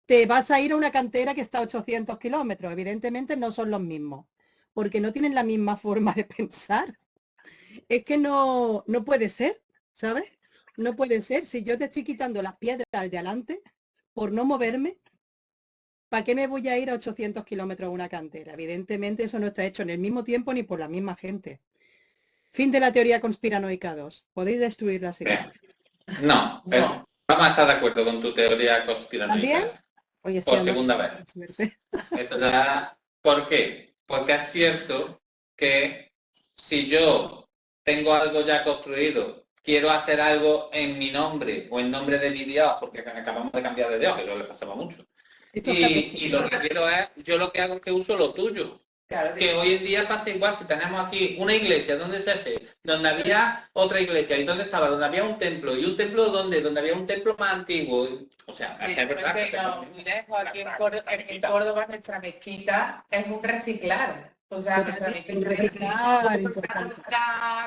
te vas a ir a una cantera que está a 800 kilómetros? Evidentemente no son los mismos, porque no tienen la misma forma de pensar. Es que no puede ser, ¿sabes? No puede ser. Si yo te estoy quitando las piedras de adelante por no moverme, ¿para qué me voy a ir a 800 kilómetros a una cantera? Evidentemente eso no está hecho en el mismo tiempo ni por la misma gente. Fin de la teoría conspiranoica 2. Podéis destruirla si queréis. No, pero vamos a estar de acuerdo con tu teoría conspiranoica. Por segunda vez. ¿Por qué? Porque es cierto que si yo tengo algo ya construido, quiero hacer algo en mi nombre o en nombre de mi Dios, porque acabamos de cambiar de Dios, que eso le pasaba mucho. Esto está Y lo que quiero es, yo lo que hago es que uso lo tuyo. Claro, Que hoy en día pasa igual, si tenemos aquí una iglesia, ¿dónde se hace? Donde había otra iglesia, ¿y dónde estaba? Donde había un templo, y un templo ¿dónde? Donde había un templo más antiguo. O sea, es que es verdad que muy lejos, aquí en Córdoba nuestra mezquita es un reciclar. O sea, nuestra mezquita un reciclar importante.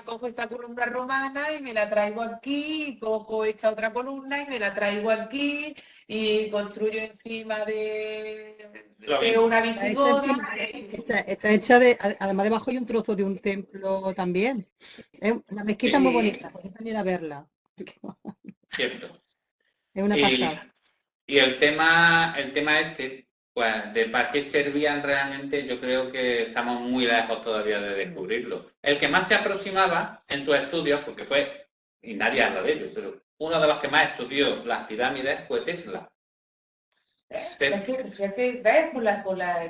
cojo esta columna romana y me la traigo aquí, cojo esta otra columna y me la traigo aquí, y construyo encima de una visigoda. Está hecha de, además debajo hay un trozo de un templo también. La mezquita es muy bonita, podéis venir a verla. cierto. Es una pasada. Y el tema este, pues de para qué servían realmente, yo creo que estamos muy lejos todavía de descubrirlo. El que más se aproximaba en sus estudios, porque fue, y nadie habla de ello, pero uno de los que más estudió las pirámides fue Tesla. Es que ¿ves?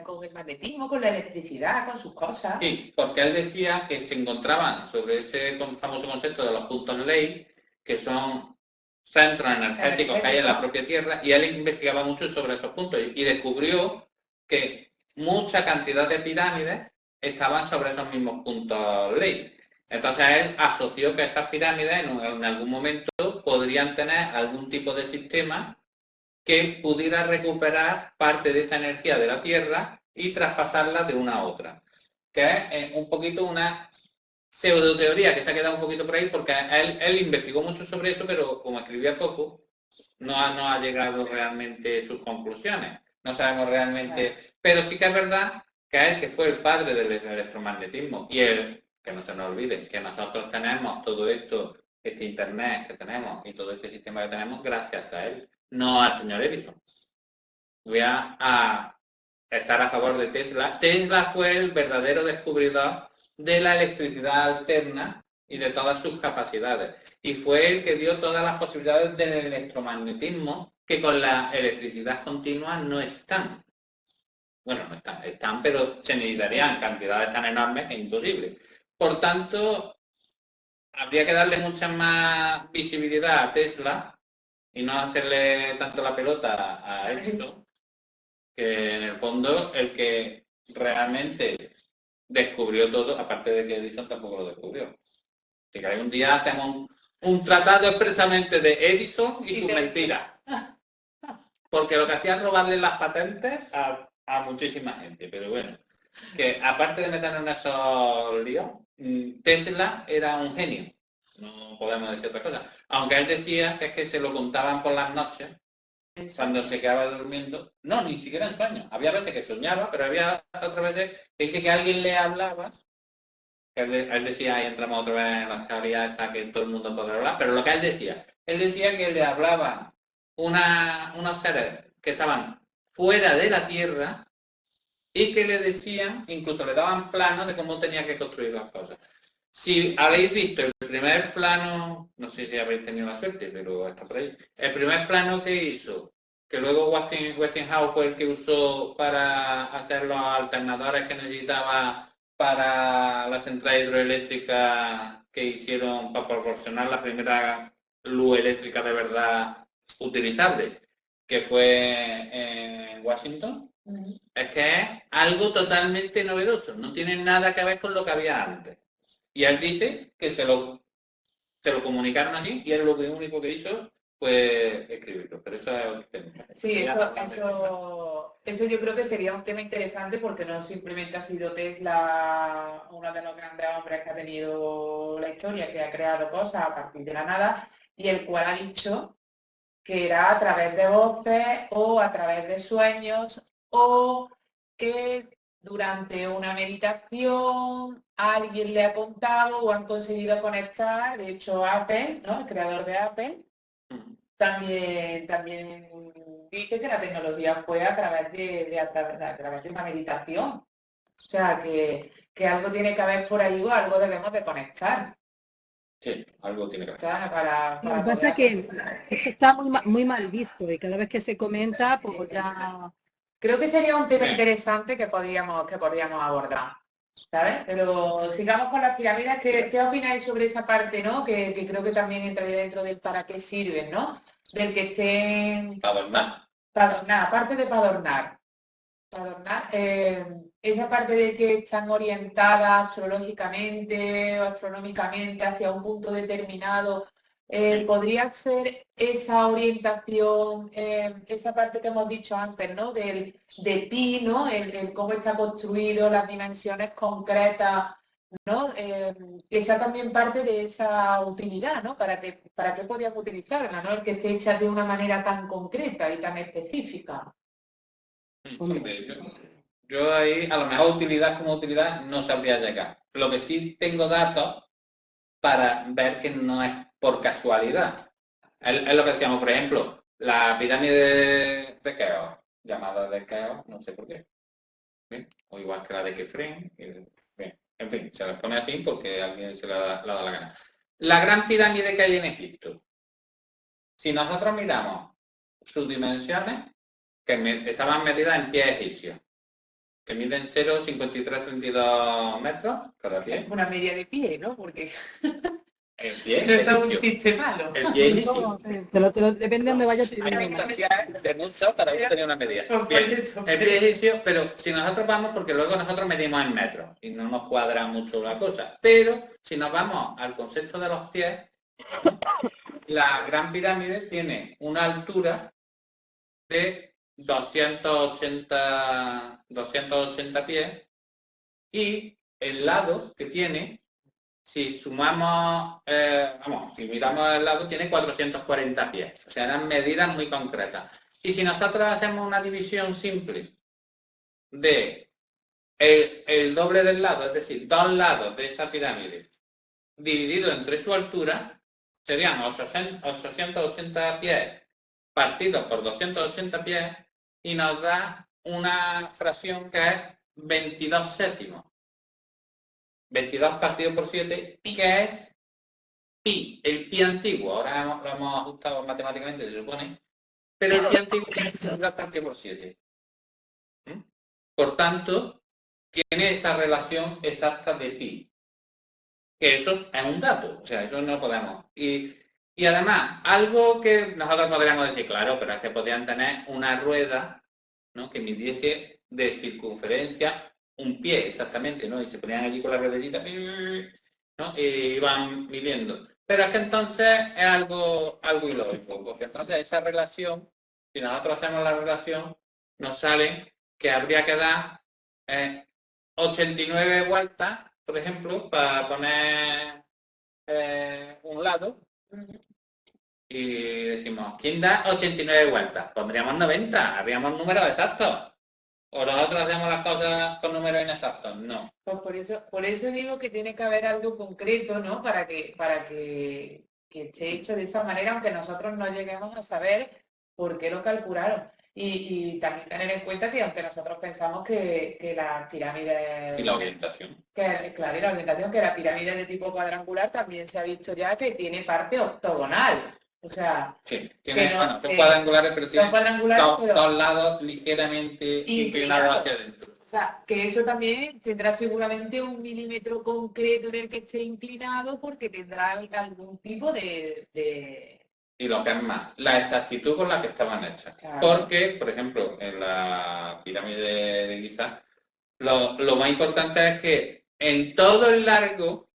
Con el magnetismo, con la electricidad, con sus cosas. Sí, porque él decía que se encontraban sobre ese famoso concepto de los puntos ley, que son centros energéticos que hay en la propia Tierra, y él investigaba mucho sobre esos puntos y descubrió que mucha cantidad de pirámides estaban sobre esos mismos puntos ley. Entonces él asoció que esas pirámides en algún momento podrían tener algún tipo de sistema que pudiera recuperar parte de esa energía de la Tierra y traspasarla de una a otra. Que es un poquito una pseudoteoría que se ha quedado un poquito por ahí, porque él investigó mucho sobre eso, pero como escribía poco, no ha llegado realmente sus conclusiones. No sabemos realmente, pero sí que es verdad que él, que fue el padre del electromagnetismo, y él, que no se nos olvide, que nosotros tenemos todo esto, este internet que tenemos y todo este sistema que tenemos gracias a él, no al señor Edison. Voy a estar a favor de Tesla. Tesla fue el verdadero descubridor de la electricidad alterna y de todas sus capacidades. Y fue el que dio todas las posibilidades del electromagnetismo que con la electricidad continua no están. Bueno, no están, pero se necesitarían cantidades tan enormes que es imposible. Por tanto, habría que darle mucha más visibilidad a Tesla y no hacerle tanto la pelota a Edison, que en el fondo el que realmente descubrió todo, aparte de que Edison tampoco lo descubrió. Así que un día hacemos un tratado expresamente de Edison y sus mentiras. Porque lo que hacía es robarle las patentes a muchísima gente. Pero bueno, que aparte de meternos en esos líos, Tesla era un genio. No podemos decir otra cosa. Aunque él decía que es que se lo contaban por las noches, cuando se quedaba durmiendo. No, ni siquiera en sueños. Había veces que soñaba, pero había otras veces que dice que alguien le hablaba. Que él decía, ahí entramos otra vez en las teorías hasta que todo el mundo podrá hablar, pero lo que él decía que le hablaba unos seres que estaban fuera de la Tierra y que le decían, incluso le daban planos de cómo tenía que construir las cosas. Si habéis visto el primer plano, no sé si habéis tenido la suerte, pero está por ahí, el primer plano que hizo, que luego Westinghouse fue el que usó para hacer los alternadores que necesitaba para la central hidroeléctrica que hicieron para proporcionar la primera luz eléctrica de verdad utilizable, que fue en Washington. Es que es algo totalmente novedoso, no tiene nada que ver con lo que había antes. Y él dice que se lo comunicaron así y él lo único que hizo fue escribirlo. Pero eso es otro tema. Sí, eso yo creo que sería un tema interesante porque no simplemente ha sido Tesla uno de los grandes hombres que ha tenido la historia, que ha creado cosas a partir de la nada y el cual ha dicho que era a través de voces o a través de sueños o que durante una meditación alguien le ha contado o han conseguido conectar. De hecho, Apple, ¿no? El creador de Apple, también dice que la tecnología fue a través de una meditación. O sea, que algo tiene que haber por ahí o algo debemos de conectar. Sí, algo tiene que ver. Para Lo que pasa es que esto está muy mal visto y cada vez que se comenta, pues ya... Creo que sería un tema interesante que podríamos abordar, ¿sabes? Pero sigamos con las pirámides. ¿Qué opináis sobre esa parte, no? Que creo que también entraría dentro del para qué sirven, ¿no? Del que estén... Adornar. Para adornar, aparte de para adornar. Esa parte de que están orientadas astrológicamente o astronómicamente hacia un punto determinado, podría ser esa orientación, esa parte que hemos dicho antes, ¿no? De pi, ¿no? El cómo está construido, las dimensiones concretas, ¿no? Esa también parte de esa utilidad, ¿no? ¿Para qué podíamos utilizarla, ¿no? El que esté hecha de una manera tan concreta y tan específica. Yo ahí, a lo mejor utilidad como utilidad, no sabría llegar. Lo que sí tengo datos para ver que no es por casualidad. Es lo que decíamos, por ejemplo, la pirámide de Keops, llamada de Keops, no sé por qué. ¿Bien? O igual que la de Kefren. Bien. En fin, se les pone así porque a alguien se le da la gana. La gran pirámide que hay en Egipto. Si nosotros miramos sus dimensiones, que estaban medidas en pies egipcios, que miden 0,5332 metros cada pie. Una media de pie, ¿no? Porque el pie no es un chiste malo. El pie egipcio. Depende de dónde vaya. Hay de muchos, cada uno tenía una medida. El pie egipcio, pero si nosotros vamos, porque luego nosotros medimos en metros y no nos cuadra mucho la cosa, pero si nos vamos al concepto de los pies, la Gran Pirámide tiene una altura de 280 pies y el lado que tiene, si sumamos, si miramos el lado, tiene 440 pies. O sea, eran medidas muy concretas. Y si nosotros hacemos una división simple de el doble del lado, es decir, dos lados de esa pirámide, dividido entre su altura, serían 880 pies partidos por 280 pies, y nos da una fracción que es 22 séptimos. 22 partido por 7, y que es pi, el pi antiguo. Ahora lo hemos ajustado matemáticamente, se supone, pero el pi antiguo es 22 partido por 7. Por tanto, tiene esa relación exacta de pi. Que eso es un dato, o sea, eso no podemos. Y además, algo que nosotros podríamos decir, claro, pero es que podrían tener una rueda, ¿no?, que midiese de circunferencia un pie exactamente, ¿no? Y se ponían allí con la ruedecita, ¿no? Y iban midiendo. Pero es que entonces es algo ilógico, porque entonces esa relación, si nosotros hacemos la relación, nos sale que habría que dar 89 vueltas, por ejemplo, para poner un lado. Y decimos, ¿quién da 89 vueltas? Pondríamos 90, haríamos números exactos. ¿O nosotros hacemos las cosas con números inexactos? No. Pues por eso digo que tiene que haber algo concreto, ¿no? Para que esté hecho de esa manera, aunque nosotros no lleguemos a saber por qué lo calcularon. Y también tener en cuenta que aunque nosotros pensamos que la pirámide... Y la orientación. Claro, y la orientación, que la pirámide de tipo cuadrangular también se ha visto ya que tiene parte octogonal. O sea, sí, son cuadrangulares, pero tienen dos lados ligeramente inclinados hacia adentro. O sea, que eso también tendrá seguramente un milímetro concreto en el que esté inclinado, porque tendrá algún tipo de... Y lo que es más, la exactitud con la que estaban hechas. Claro. Porque, por ejemplo, en la pirámide de Giza, lo más importante es que en todo el largo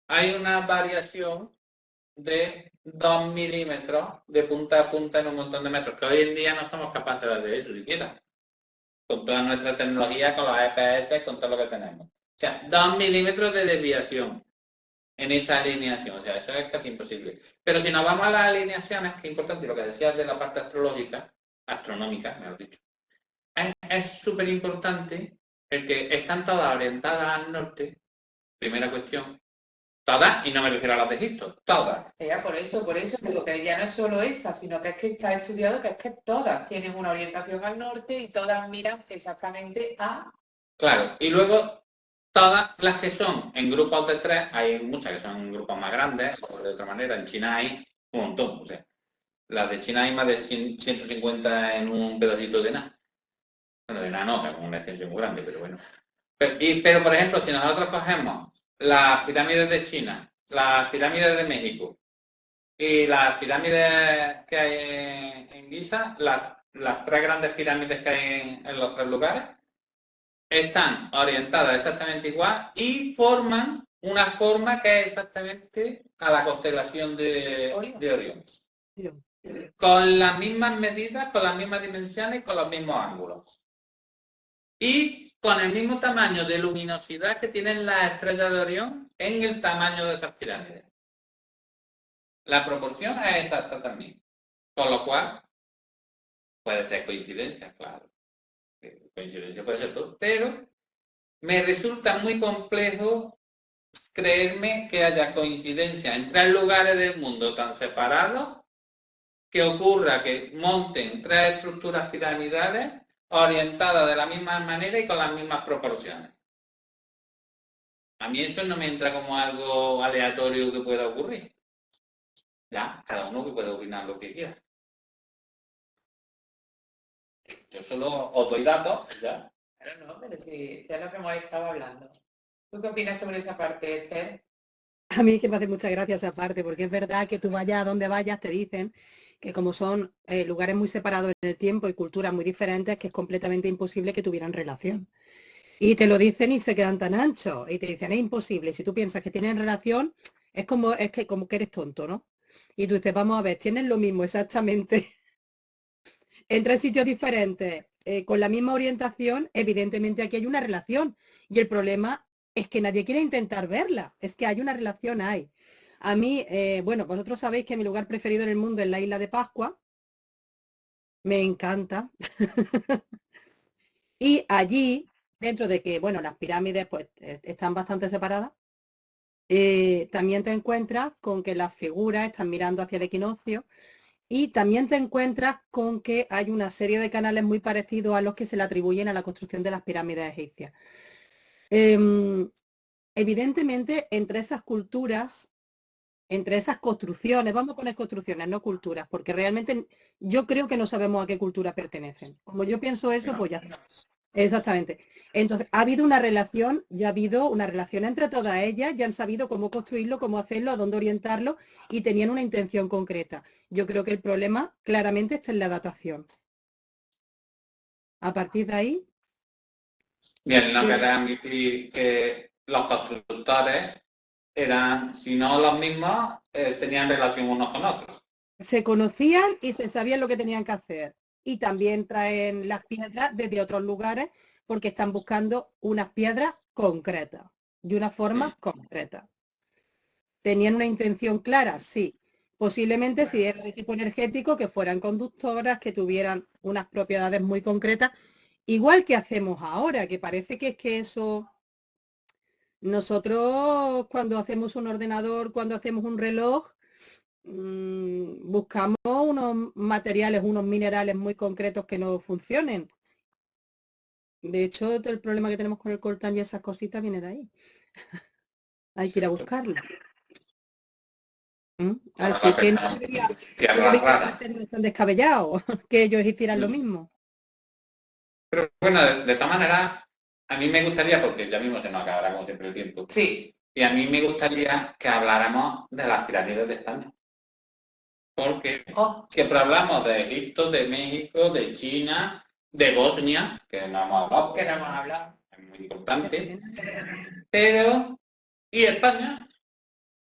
hay una variación de 2 milímetros de punta a punta en un montón de metros, que hoy en día no somos capaces de hacer eso siquiera. Con toda nuestra tecnología, con los EPS, con todo lo que tenemos. O sea, 2 milímetros de desviación en esa alineación. O sea, eso es casi imposible. Pero si nos vamos a las alineaciones, que es importante, lo que decías de la parte astronómica, mejor dicho, es súper importante el que están todas orientadas al norte, primera cuestión. Todas, y no me refiero a las de Egipto, todas. Ya, por eso digo que ya no es solo esa, sino que es que está estudiado que es que todas tienen una orientación al norte y todas miran exactamente a... Claro, y luego todas las que son en grupos de 3, hay muchas que son en grupos más grandes, o de otra manera, en China hay un montón, o sea, las de China hay más de 150 en un pedacito de nada. Bueno, de nada no, es como una extensión muy grande, pero bueno. Pero por ejemplo, si nosotros cogemos las pirámides de China, las pirámides de México y las pirámides que hay en Giza, las las 3 grandes pirámides que hay en los 3 lugares están orientadas exactamente igual y forman una forma que es exactamente a la constelación de Orión. Con las mismas medidas, con las mismas dimensiones, con los mismos ángulos. Y con el mismo tamaño de luminosidad que tienen las estrellas de Orión en el tamaño de esas pirámides. La proporción es exacta también. Con lo cual, puede ser coincidencia, claro. Coincidencia puede ser todo, pero me resulta muy complejo creerme que haya coincidencia en 3 lugares del mundo tan separados que ocurra que monten 3 estructuras piramidales orientadas de la misma manera y con las mismas proporciones. A mí eso no me entra como algo aleatorio que pueda ocurrir. Ya, cada uno que puede opinar lo que quiera. Yo solo os doy datos, ya. Claro, no, pero si es lo que hemos estado hablando. ¿Tú qué opinas sobre esa parte, Esther? A mí que me hace mucha gracia esa parte, porque es verdad que tú vayas a donde vayas, te dicen que como son lugares muy separados en el tiempo y culturas muy diferentes, que es completamente imposible que tuvieran relación. Y te lo dicen y se quedan tan anchos. Y te dicen, es imposible. Si tú piensas que tienen relación, como que eres tonto, ¿no? Y tú dices, vamos a ver, tienen lo mismo exactamente. En 3 sitios diferentes, con la misma orientación, evidentemente aquí hay una relación. Y el problema es que nadie quiere intentar verla. Es que hay una relación, hay. A mí, bueno, vosotros sabéis que mi lugar preferido en el mundo es la isla de Pascua. Me encanta. Y allí, dentro de que, bueno, las pirámides pues están bastante separadas, también te encuentras con que las figuras están mirando hacia el equinoccio y también te encuentras con que hay una serie de canales muy parecidos a los que se le atribuyen a la construcción de las pirámides egipcias. Evidentemente, entre esas culturas, entre esas construcciones, vamos a poner construcciones, no culturas, porque realmente yo creo que no sabemos a qué cultura pertenecen. Como yo pienso eso, pues ya está. Exactamente. Entonces, ha habido una relación, ya ha habido una relación entre todas ellas, ya han sabido cómo construirlo, cómo hacerlo, a dónde orientarlo y tenían una intención concreta. Yo creo que el problema claramente está en la datación. A partir de ahí... Bien, no querés admitir que los constructores eran, si no los mismos, tenían relación unos con otros. Se conocían y se sabían lo que tenían que hacer. Y también traen las piedras desde otros lugares porque están buscando unas piedras concretas, de una forma concreta. ¿Tenían una intención clara? Sí. Posiblemente si era de tipo energético, que fueran conductoras, que tuvieran unas propiedades muy concretas, igual que hacemos ahora, que parece que es que eso... Nosotros cuando hacemos un ordenador, cuando hacemos un reloj, buscamos unos materiales, unos minerales muy concretos que no funcionen. De hecho, el problema que tenemos con el coltán y esas cositas viene de ahí. Hay que ir a buscarlo. Así que no debería ser tan descabellado que ellos hicieran lo mismo. Pero bueno, de esta manera, a mí me gustaría, porque ya mismo se nos acabará como siempre el tiempo. Sí. Y a mí me gustaría que habláramos de las pirámides de España. Porque siempre hablamos de Egipto, de México, de China, de Bosnia, que no hemos hablado. Que no hemos hablado. Es muy importante. Pero, ¿y España?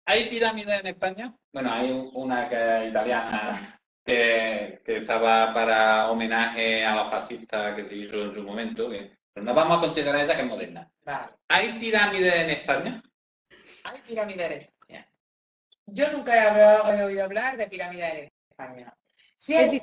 ¿Hay pirámides en España? Bueno, hay una que es italiana que estaba para homenaje a los fascistas que se hizo en su momento, pero no vamos a considerar esta que es moderna. Vale. ¿Hay pirámides en España? Hay pirámides en España. Yo nunca he oído hablar de pirámides en España. Sí es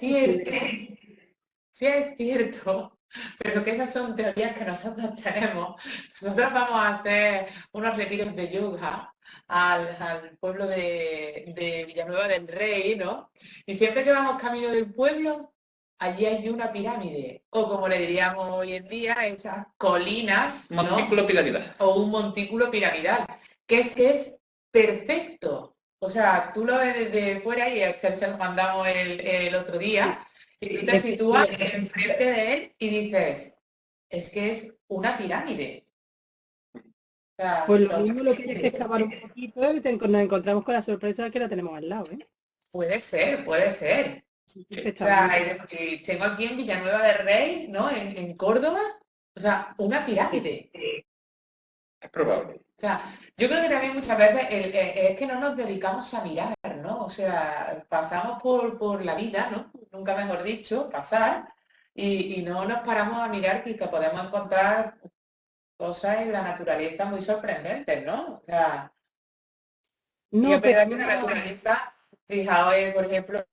cierto, pero que esas son teorías que nosotros tenemos. Nosotros vamos a hacer unos retiros de yoga al pueblo de Villanueva del Rey, ¿no? Y siempre que vamos camino del pueblo, allí hay una pirámide, o como le diríamos hoy en día, esas colinas, ¿no? Montículo piramidal. O un montículo piramidal, que es perfecto. O sea, tú lo ves desde fuera y a Excel se lo mandamos el otro día, y tú te sitúas enfrente de él y dices, es que es una pirámide. O sea, pues lo mismo lo que hay es que excavar un poquito y nos encontramos con la sorpresa de que la tenemos al lado, ¿eh? Puede ser. Sí. O sea, y tengo aquí en Villanueva del Rey, ¿no? En Córdoba, o sea, una pirámide. Es probable. O sea, yo creo que también muchas veces es que no nos dedicamos a mirar, ¿no? O sea, pasamos por la vida, ¿no? Nunca mejor dicho, pasar, y no nos paramos a mirar que podemos encontrar cosas en la naturaleza muy sorprendentes, ¿no? O sea, y No, es pero verdad que la naturaleza, fijaos, por ejemplo,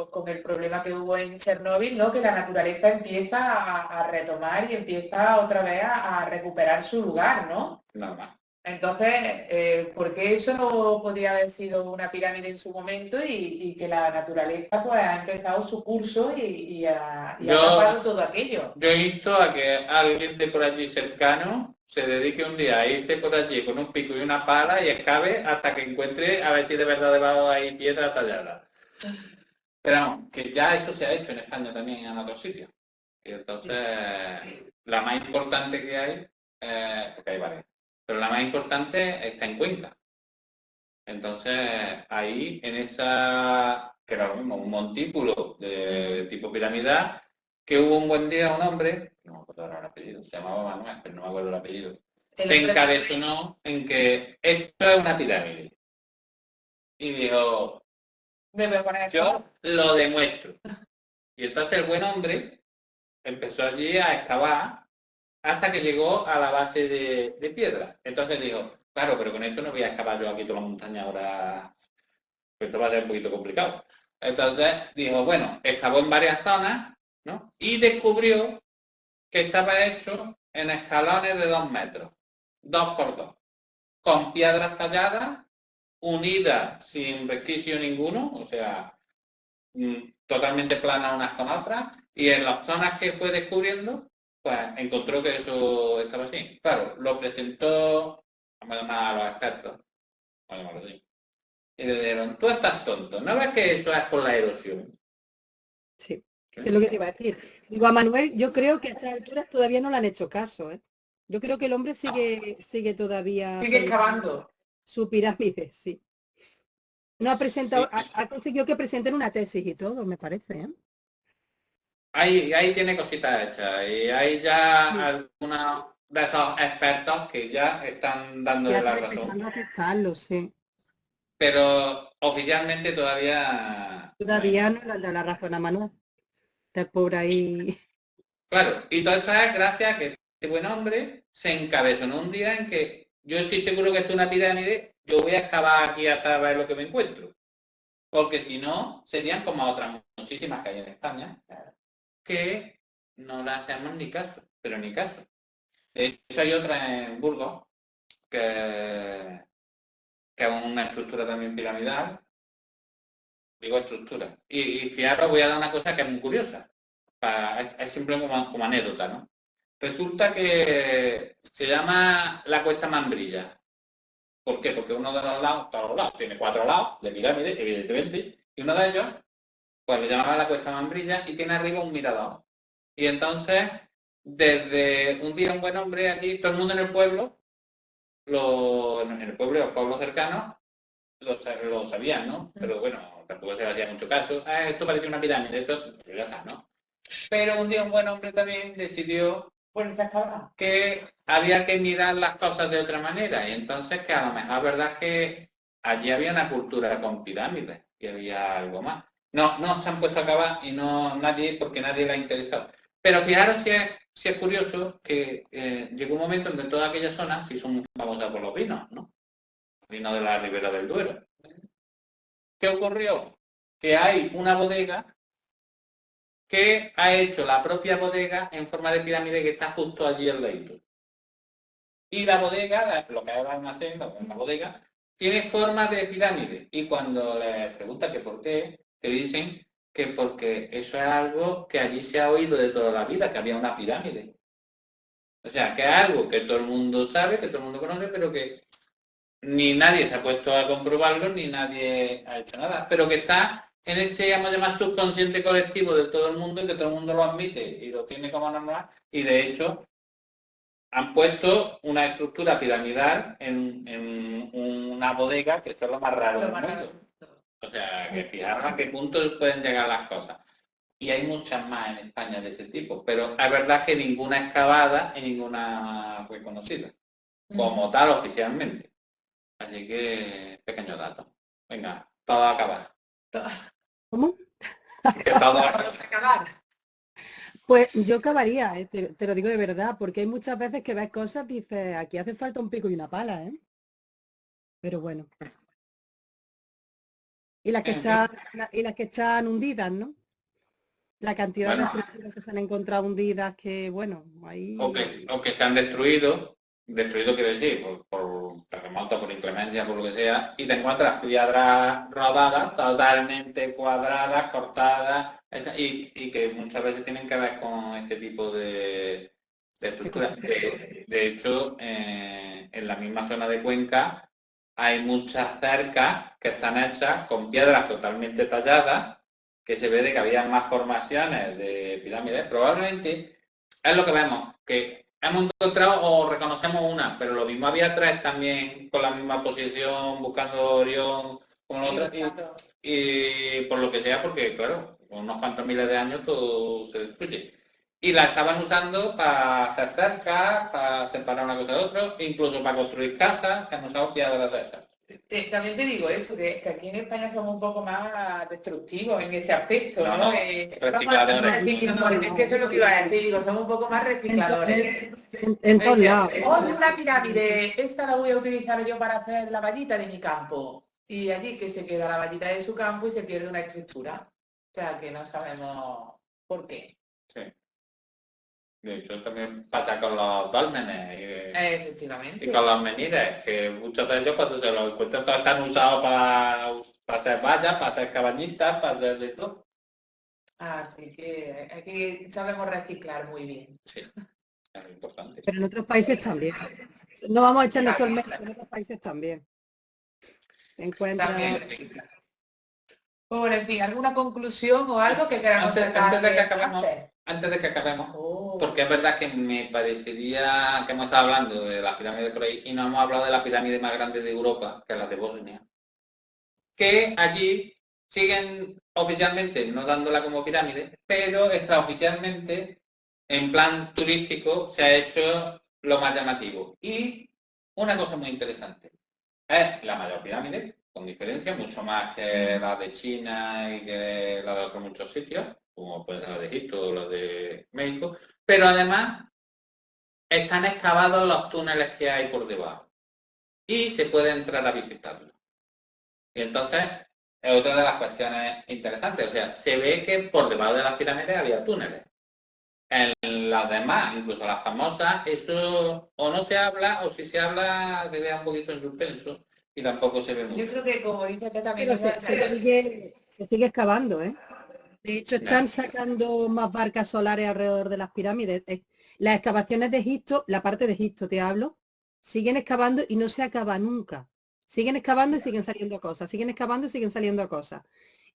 con el problema que hubo en Chernóbil, ¿no? Que la naturaleza empieza a retomar y empieza otra vez a recuperar su lugar, ¿no? Nada más. Entonces, ¿por qué eso no podría haber sido una pirámide en su momento y que la naturaleza pues ha empezado su curso y ha tapado todo aquello? Yo insto a que alguien de por allí cercano se dedique un día a irse por allí con un pico y una pala y excave hasta que encuentre a ver si de verdad debajo hay piedra tallada. Pero vamos, que ya eso se ha hecho en España también y en otros sitios. Y entonces, la más importante que hay, porque hay varias, pero la más importante está en Cuenca. Entonces, ahí, en esa, que era lo mismo, un montículo de tipo piramidal, que hubo un buen día un hombre, no me acuerdo ahora el apellido, se llamaba Manuel, pero no me acuerdo el apellido, se encabezonó en que esto es una pirámide. Y dijo, yo lo demuestro. Y entonces el buen hombre empezó allí a excavar hasta que llegó a la base de piedra. Entonces dijo, claro, pero con esto no voy a excavar yo aquí toda la montaña ahora, pues esto va a ser un poquito complicado. Entonces dijo, bueno, excavó en varias zonas, ¿no? Y descubrió que estaba hecho en escalones de 2 metros, 2 por 2, con piedras talladas, unidas sin resquicio ninguno, o sea, totalmente planas unas con otras, y en las zonas que fue descubriendo, pues encontró que eso estaba así. Claro, lo presentó a los expertos, vamos a llamarlo así, y le dijeron, tú estás tonto, ¿no ves que eso es por la erosión? sí, es lo que te iba a decir. Digo, a Manuel, yo creo que a estas alturas todavía no le han hecho caso, ¿eh? Yo creo que el hombre sigue todavía Sigue excavando. su pirámide, sí. No ha presentado, Sí. ha conseguido que presenten una tesis y todo, me parece, ¿eh? Ahí tiene cositas hechas y hay ya algunos de esos expertos que ya están dándole Ya la está razón. empezando a aceptarlo, sí. Pero oficialmente todavía... Todavía no le han dado la razón a Manuel. Está por ahí. Claro, y todo esto es gracias a que este buen hombre se encabezonó un día en que yo estoy seguro que esto es una pirámide, yo voy a excavar aquí hasta ver lo que me encuentro. Porque si no, serían como otras muchísimas que hay en España, que no le hacemos ni caso, pero ni caso. De hecho, hay otra en Burgos, que es una estructura también piramidal, digo estructura. Y fijaros, voy a dar una cosa que es muy curiosa, es simplemente como anécdota, ¿no? Resulta que se llama la Cuesta Mambrilla. ¿Por qué? Porque uno de los lados, todos los lados, tiene 4 lados de pirámide, evidentemente, y uno de ellos, pues lo llamaba la Cuesta Mambrilla y tiene arriba un mirador. Y entonces, desde un día un buen hombre aquí, todo el mundo en el pueblo, en el pueblo y los pueblos cercanos, lo sabían, ¿no? Pero bueno, tampoco se le hacía mucho caso. Esto parece una pirámide, esto, pero ya está, ¿no? Pero un día un buen hombre también decidió que había que mirar las cosas de otra manera y entonces que a lo mejor es verdad que allí había una cultura con pirámides y había algo más. No se han puesto a acabar y porque nadie le ha interesado. Pero fijaros si es curioso que llegó un momento en que toda aquella zona sí son famosas por los vinos, ¿no? Vino de la Ribera del Duero. ¿Qué ocurrió? Que hay una bodega que ha hecho la propia bodega en forma de pirámide que está justo allí al lado. Y la bodega, lo que ahora almacén, la bodega, tiene forma de pirámide. Y cuando les pregunta que por qué, te dicen que porque eso es algo que allí se ha oído de toda la vida, que había una pirámide. O sea, que es algo que todo el mundo sabe, que todo el mundo conoce, pero que ni nadie se ha puesto a comprobarlo, ni nadie ha hecho nada. Pero que está en ese, vamos a llamar, subconsciente colectivo de todo el mundo, y que todo el mundo lo admite y lo tiene como normal, y de hecho han puesto una estructura piramidal en una bodega que es lo más raro del mundo. O sea, que fijaros a qué punto pueden llegar las cosas. Y hay muchas más en España de ese tipo, pero es verdad que ninguna excavada y ninguna reconocida, como tal oficialmente. Así que, pequeño dato. Venga, todo a acabar. ¿Cómo? Que todo a Vamos a acabar. Pues yo acabaría, te lo digo de verdad, porque hay muchas veces que ves cosas y dices, aquí hace falta un pico y una pala, ¿eh? Pero bueno. Y las que En fin, están, y las que están hundidas, ¿no? La cantidad de bueno, estructuras que se han encontrado hundidas que, bueno, o que, ahí... o que se han destruido quiero decir, por terremoto, por inclemencia, por lo que sea, y te encuentras piedras rodadas, totalmente cuadradas, cortadas, y que muchas veces tienen que ver con este tipo de estructuras. De hecho, en la misma zona de Cuenca hay muchas cercas que están hechas con piedras totalmente talladas, que se ve de que había más formaciones de pirámides. Probablemente es lo que vemos, que hemos encontrado o reconocemos una, pero lo mismo había tres también con la misma posición, buscando Orión como la otra, y por lo que sea, porque claro, con unos cuantos miles de años todo se destruye. Y la estaban usando para hacer cercas, para separar una cosa de otra, incluso para construir casas, se han usado piedras de esas. También te digo eso, que aquí en España somos un poco más destructivos en ese aspecto, ¿no? No, Recicladores. Es que eso es lo que iba a decir, digo, somos un poco más recicladores. En todos lados. Una pirámide, esta la voy a utilizar yo para hacer la vallita de mi campo. Y allí que se queda la vallita de su campo y se pierde una estructura. O sea, que no sabemos por qué. Sí. De hecho, también pasa con los dólmenes Efectivamente. y con los menires, que muchos de ellos cuando se los encuentran todos están usados para hacer vallas, para hacer cabañitas, para hacer de todo. Así que aquí sabemos reciclar muy bien. Sí, es importante. Pero en otros países también. No vamos a echarnos todo el mérito, en otros países también. Se encuentra... También. Bueno, en fin, ¿alguna conclusión o algo que queramos Antes de que acabemos, porque es verdad que me parecería que hemos estado hablando de la pirámide por ahí y no hemos hablado de la pirámide más grande de Europa, que es la de Bosnia, que allí siguen oficialmente no dándola como pirámide, pero extraoficialmente, en plan turístico, se ha hecho lo más llamativo. Y una cosa muy interesante, es la mayor pirámide, con diferencia, mucho más que la de China y que la de otros muchos sitios, como puede ser la de Egipto o la de México, pero además están excavados los túneles que hay por debajo y se puede entrar a visitarlos. Y entonces es otra de las cuestiones interesantes, o sea, se ve que por debajo de las pirámides había túneles. En las demás, incluso las famosas, eso o no se habla, o si se habla se deja un poquito en suspenso y tampoco se ve mucho. Yo creo que, como dice usted también... Pero se sigue excavando, ¿eh? De hecho, están sacando más barcas solares alrededor de las pirámides. Las excavaciones de Egipto, la parte de Egipto te hablo, siguen excavando y no se acaba nunca. Siguen excavando y siguen saliendo cosas, siguen excavando y siguen saliendo cosas.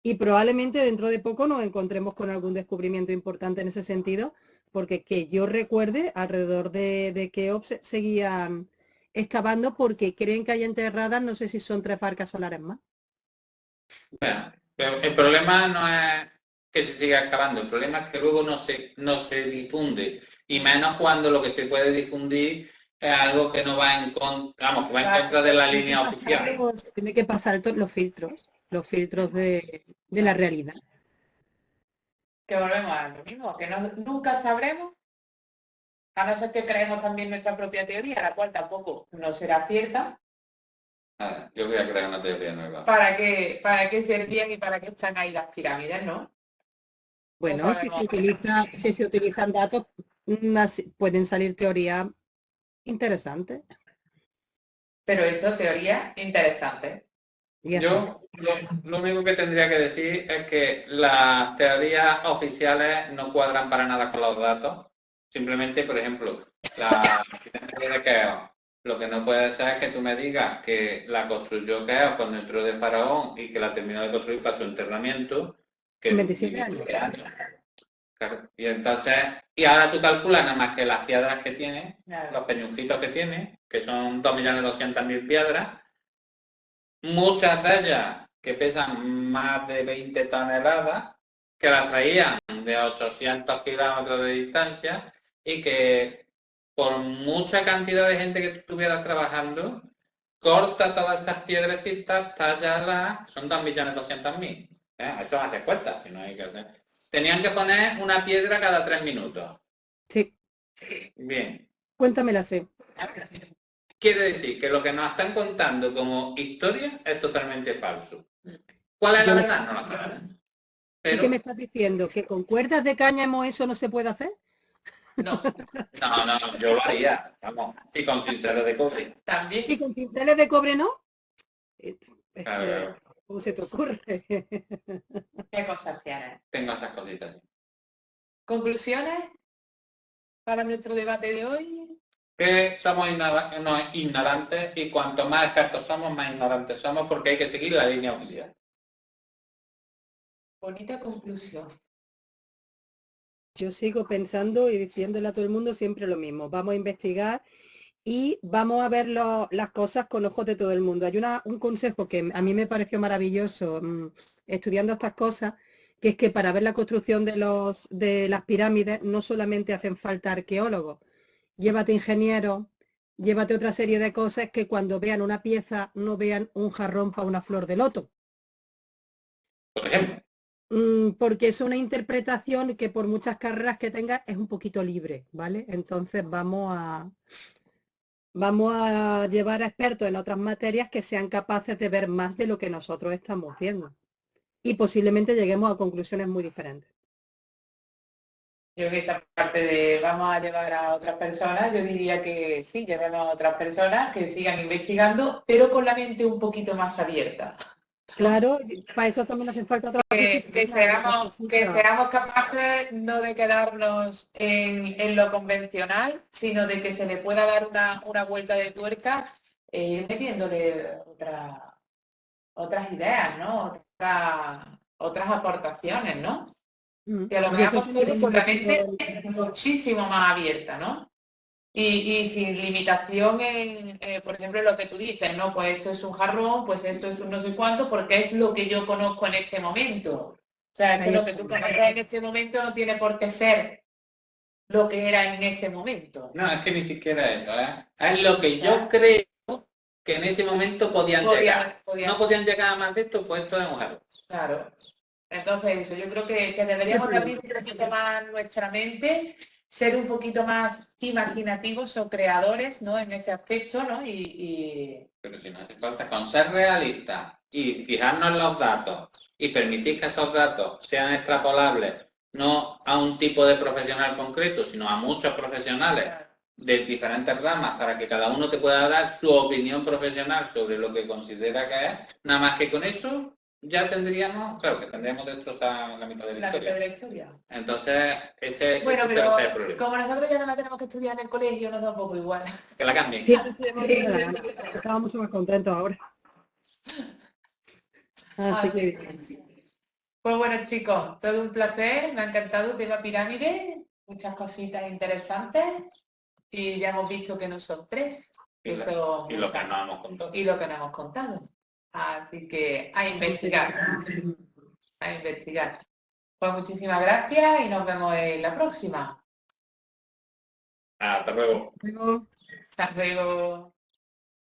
Y probablemente dentro de poco nos encontremos con algún descubrimiento importante en ese sentido, porque que yo recuerde, alrededor de Keops seguían excavando porque creen que hay enterradas, no sé si son 3 barcas solares más. Bueno, pero el problema no es que se siga excavando, el problema es que luego no se difunde, y menos cuando lo que se puede difundir es algo que no va en contra, vamos, que va en contra de la línea oficial. Tiene que pasar los filtros de la realidad. Que volvemos a lo mismo, que nunca sabremos, a no ser que creemos también nuestra propia teoría, la cual tampoco no será cierta. Yo voy a crear una teoría nueva. ¿Para qué servían y para qué están ahí las pirámides, no? Bueno, No si se utilizan datos, pueden salir teorías interesantes. Pero eso, teoría interesante. Yo lo único que tendría que decir es que las teorías oficiales no cuadran para nada con los datos. Simplemente, por ejemplo, la pirámide de Keops. Lo que no puede ser es que tú me digas que la construyó Keops con el trono de Faraón y que la terminó de construir para su enterramiento. Que 27 años. Claro. Y entonces, y ahora tú calculas nada más que las piedras que tiene, los peñujitos que tiene, que son 2.200.000 piedras, muchas de ellas que pesan más de 20 toneladas, que las traían de 800 kilómetros de distancia y que por mucha cantidad de gente que estuviera trabajando, corta todas esas piedrecitas, tállalas, son 2.200.000. Eso hace cuenta, si no hay que hacer. Tenían que poner una piedra cada 3 minutos. Sí. Bien. Cuéntamela, sí. Quiere decir que lo que nos están contando como historia es totalmente falso. ¿Cuál es la verdad? No lo sabemos. ¿Y qué me estás diciendo? ¿Que con cuerdas de cáñamo eso no se puede hacer? No. No, yo lo haría, vamos. Y con cinceles de cobre. También. ¿Y con cinceles de cobre no? Claro. ¿Cómo se te ocurre? ¿Qué cosas tienes? Tengo esas cositas. ¿Conclusiones para nuestro debate de hoy? Que somos ignorantes y cuanto más expertos somos, más ignorantes somos porque hay que seguir la línea oficial. Bonita conclusión. Yo sigo pensando y diciéndole a todo el mundo siempre lo mismo. Vamos a investigar y vamos a ver las cosas con ojos de todo el mundo. Hay un consejo que a mí me pareció maravilloso estudiando estas cosas, que es que para ver la construcción de las pirámides no solamente hacen falta arqueólogos. Llévate ingenieros, llévate otra serie de cosas que cuando vean una pieza no vean un jarrón para una flor de loto. Por ejemplo. Porque es una interpretación que por muchas carreras que tenga es un poquito libre, ¿vale? Entonces vamos a llevar a expertos en otras materias que sean capaces de ver más de lo que nosotros estamos viendo. Y posiblemente lleguemos a conclusiones muy diferentes. Yo en esa parte de vamos a llevar a otras personas, yo diría que sí, llevemos a otras personas que sigan investigando, pero con la mente un poquito más abierta. Claro, para eso también hacen falta otras que seamos capaces no de quedarnos en lo convencional, sino de que se le pueda dar una vuelta de tuerca metiéndole otras ideas, ¿no? Otras aportaciones, ¿no? Que lo veamos todo con la mente muchísimo más abierta, ¿no? Y sin limitación en, por ejemplo, lo que tú dices, ¿no? Pues esto es un jarrón, pues esto es un no sé cuánto, porque es lo que yo conozco en este momento. O sea, es que lo que tú conoces en este momento no tiene por qué ser lo que era en ese momento. No, es que ni siquiera eso, ¿eh? Es lo que yo creo que en ese momento podían llegar. No podían llegar a más de esto, pues esto es un jarrón. Claro. Entonces eso, yo creo que deberíamos de abrir un poquito más nuestra mente, ser un poquito más imaginativos o creadores, ¿no? En ese aspecto, ¿no? Pero si no hace falta, con ser realistas y fijarnos en los datos y permitir que esos datos sean extrapolables no a un tipo de profesional concreto, sino a muchos profesionales de diferentes ramas para que cada uno te pueda dar su opinión profesional sobre lo que considera que es, nada más que con eso ya tendríamos, claro, que tendríamos destrozar la mitad de la historia. Entonces, ese es el tercer problema. Como nosotros ya no la tenemos que estudiar en el colegio, nos da un poco igual. Que la cambien. Sí, estamos mucho más contentos ahora. Así que... Pues bueno, chicos, todo un placer, me ha encantado el tema pirámide, muchas cositas interesantes y ya hemos visto que no son tres. Y lo que nos hemos contado. Y lo que nos hemos contado. Así que a investigar. A investigar. Pues muchísimas gracias y nos vemos en la próxima. Hasta luego. Hasta luego.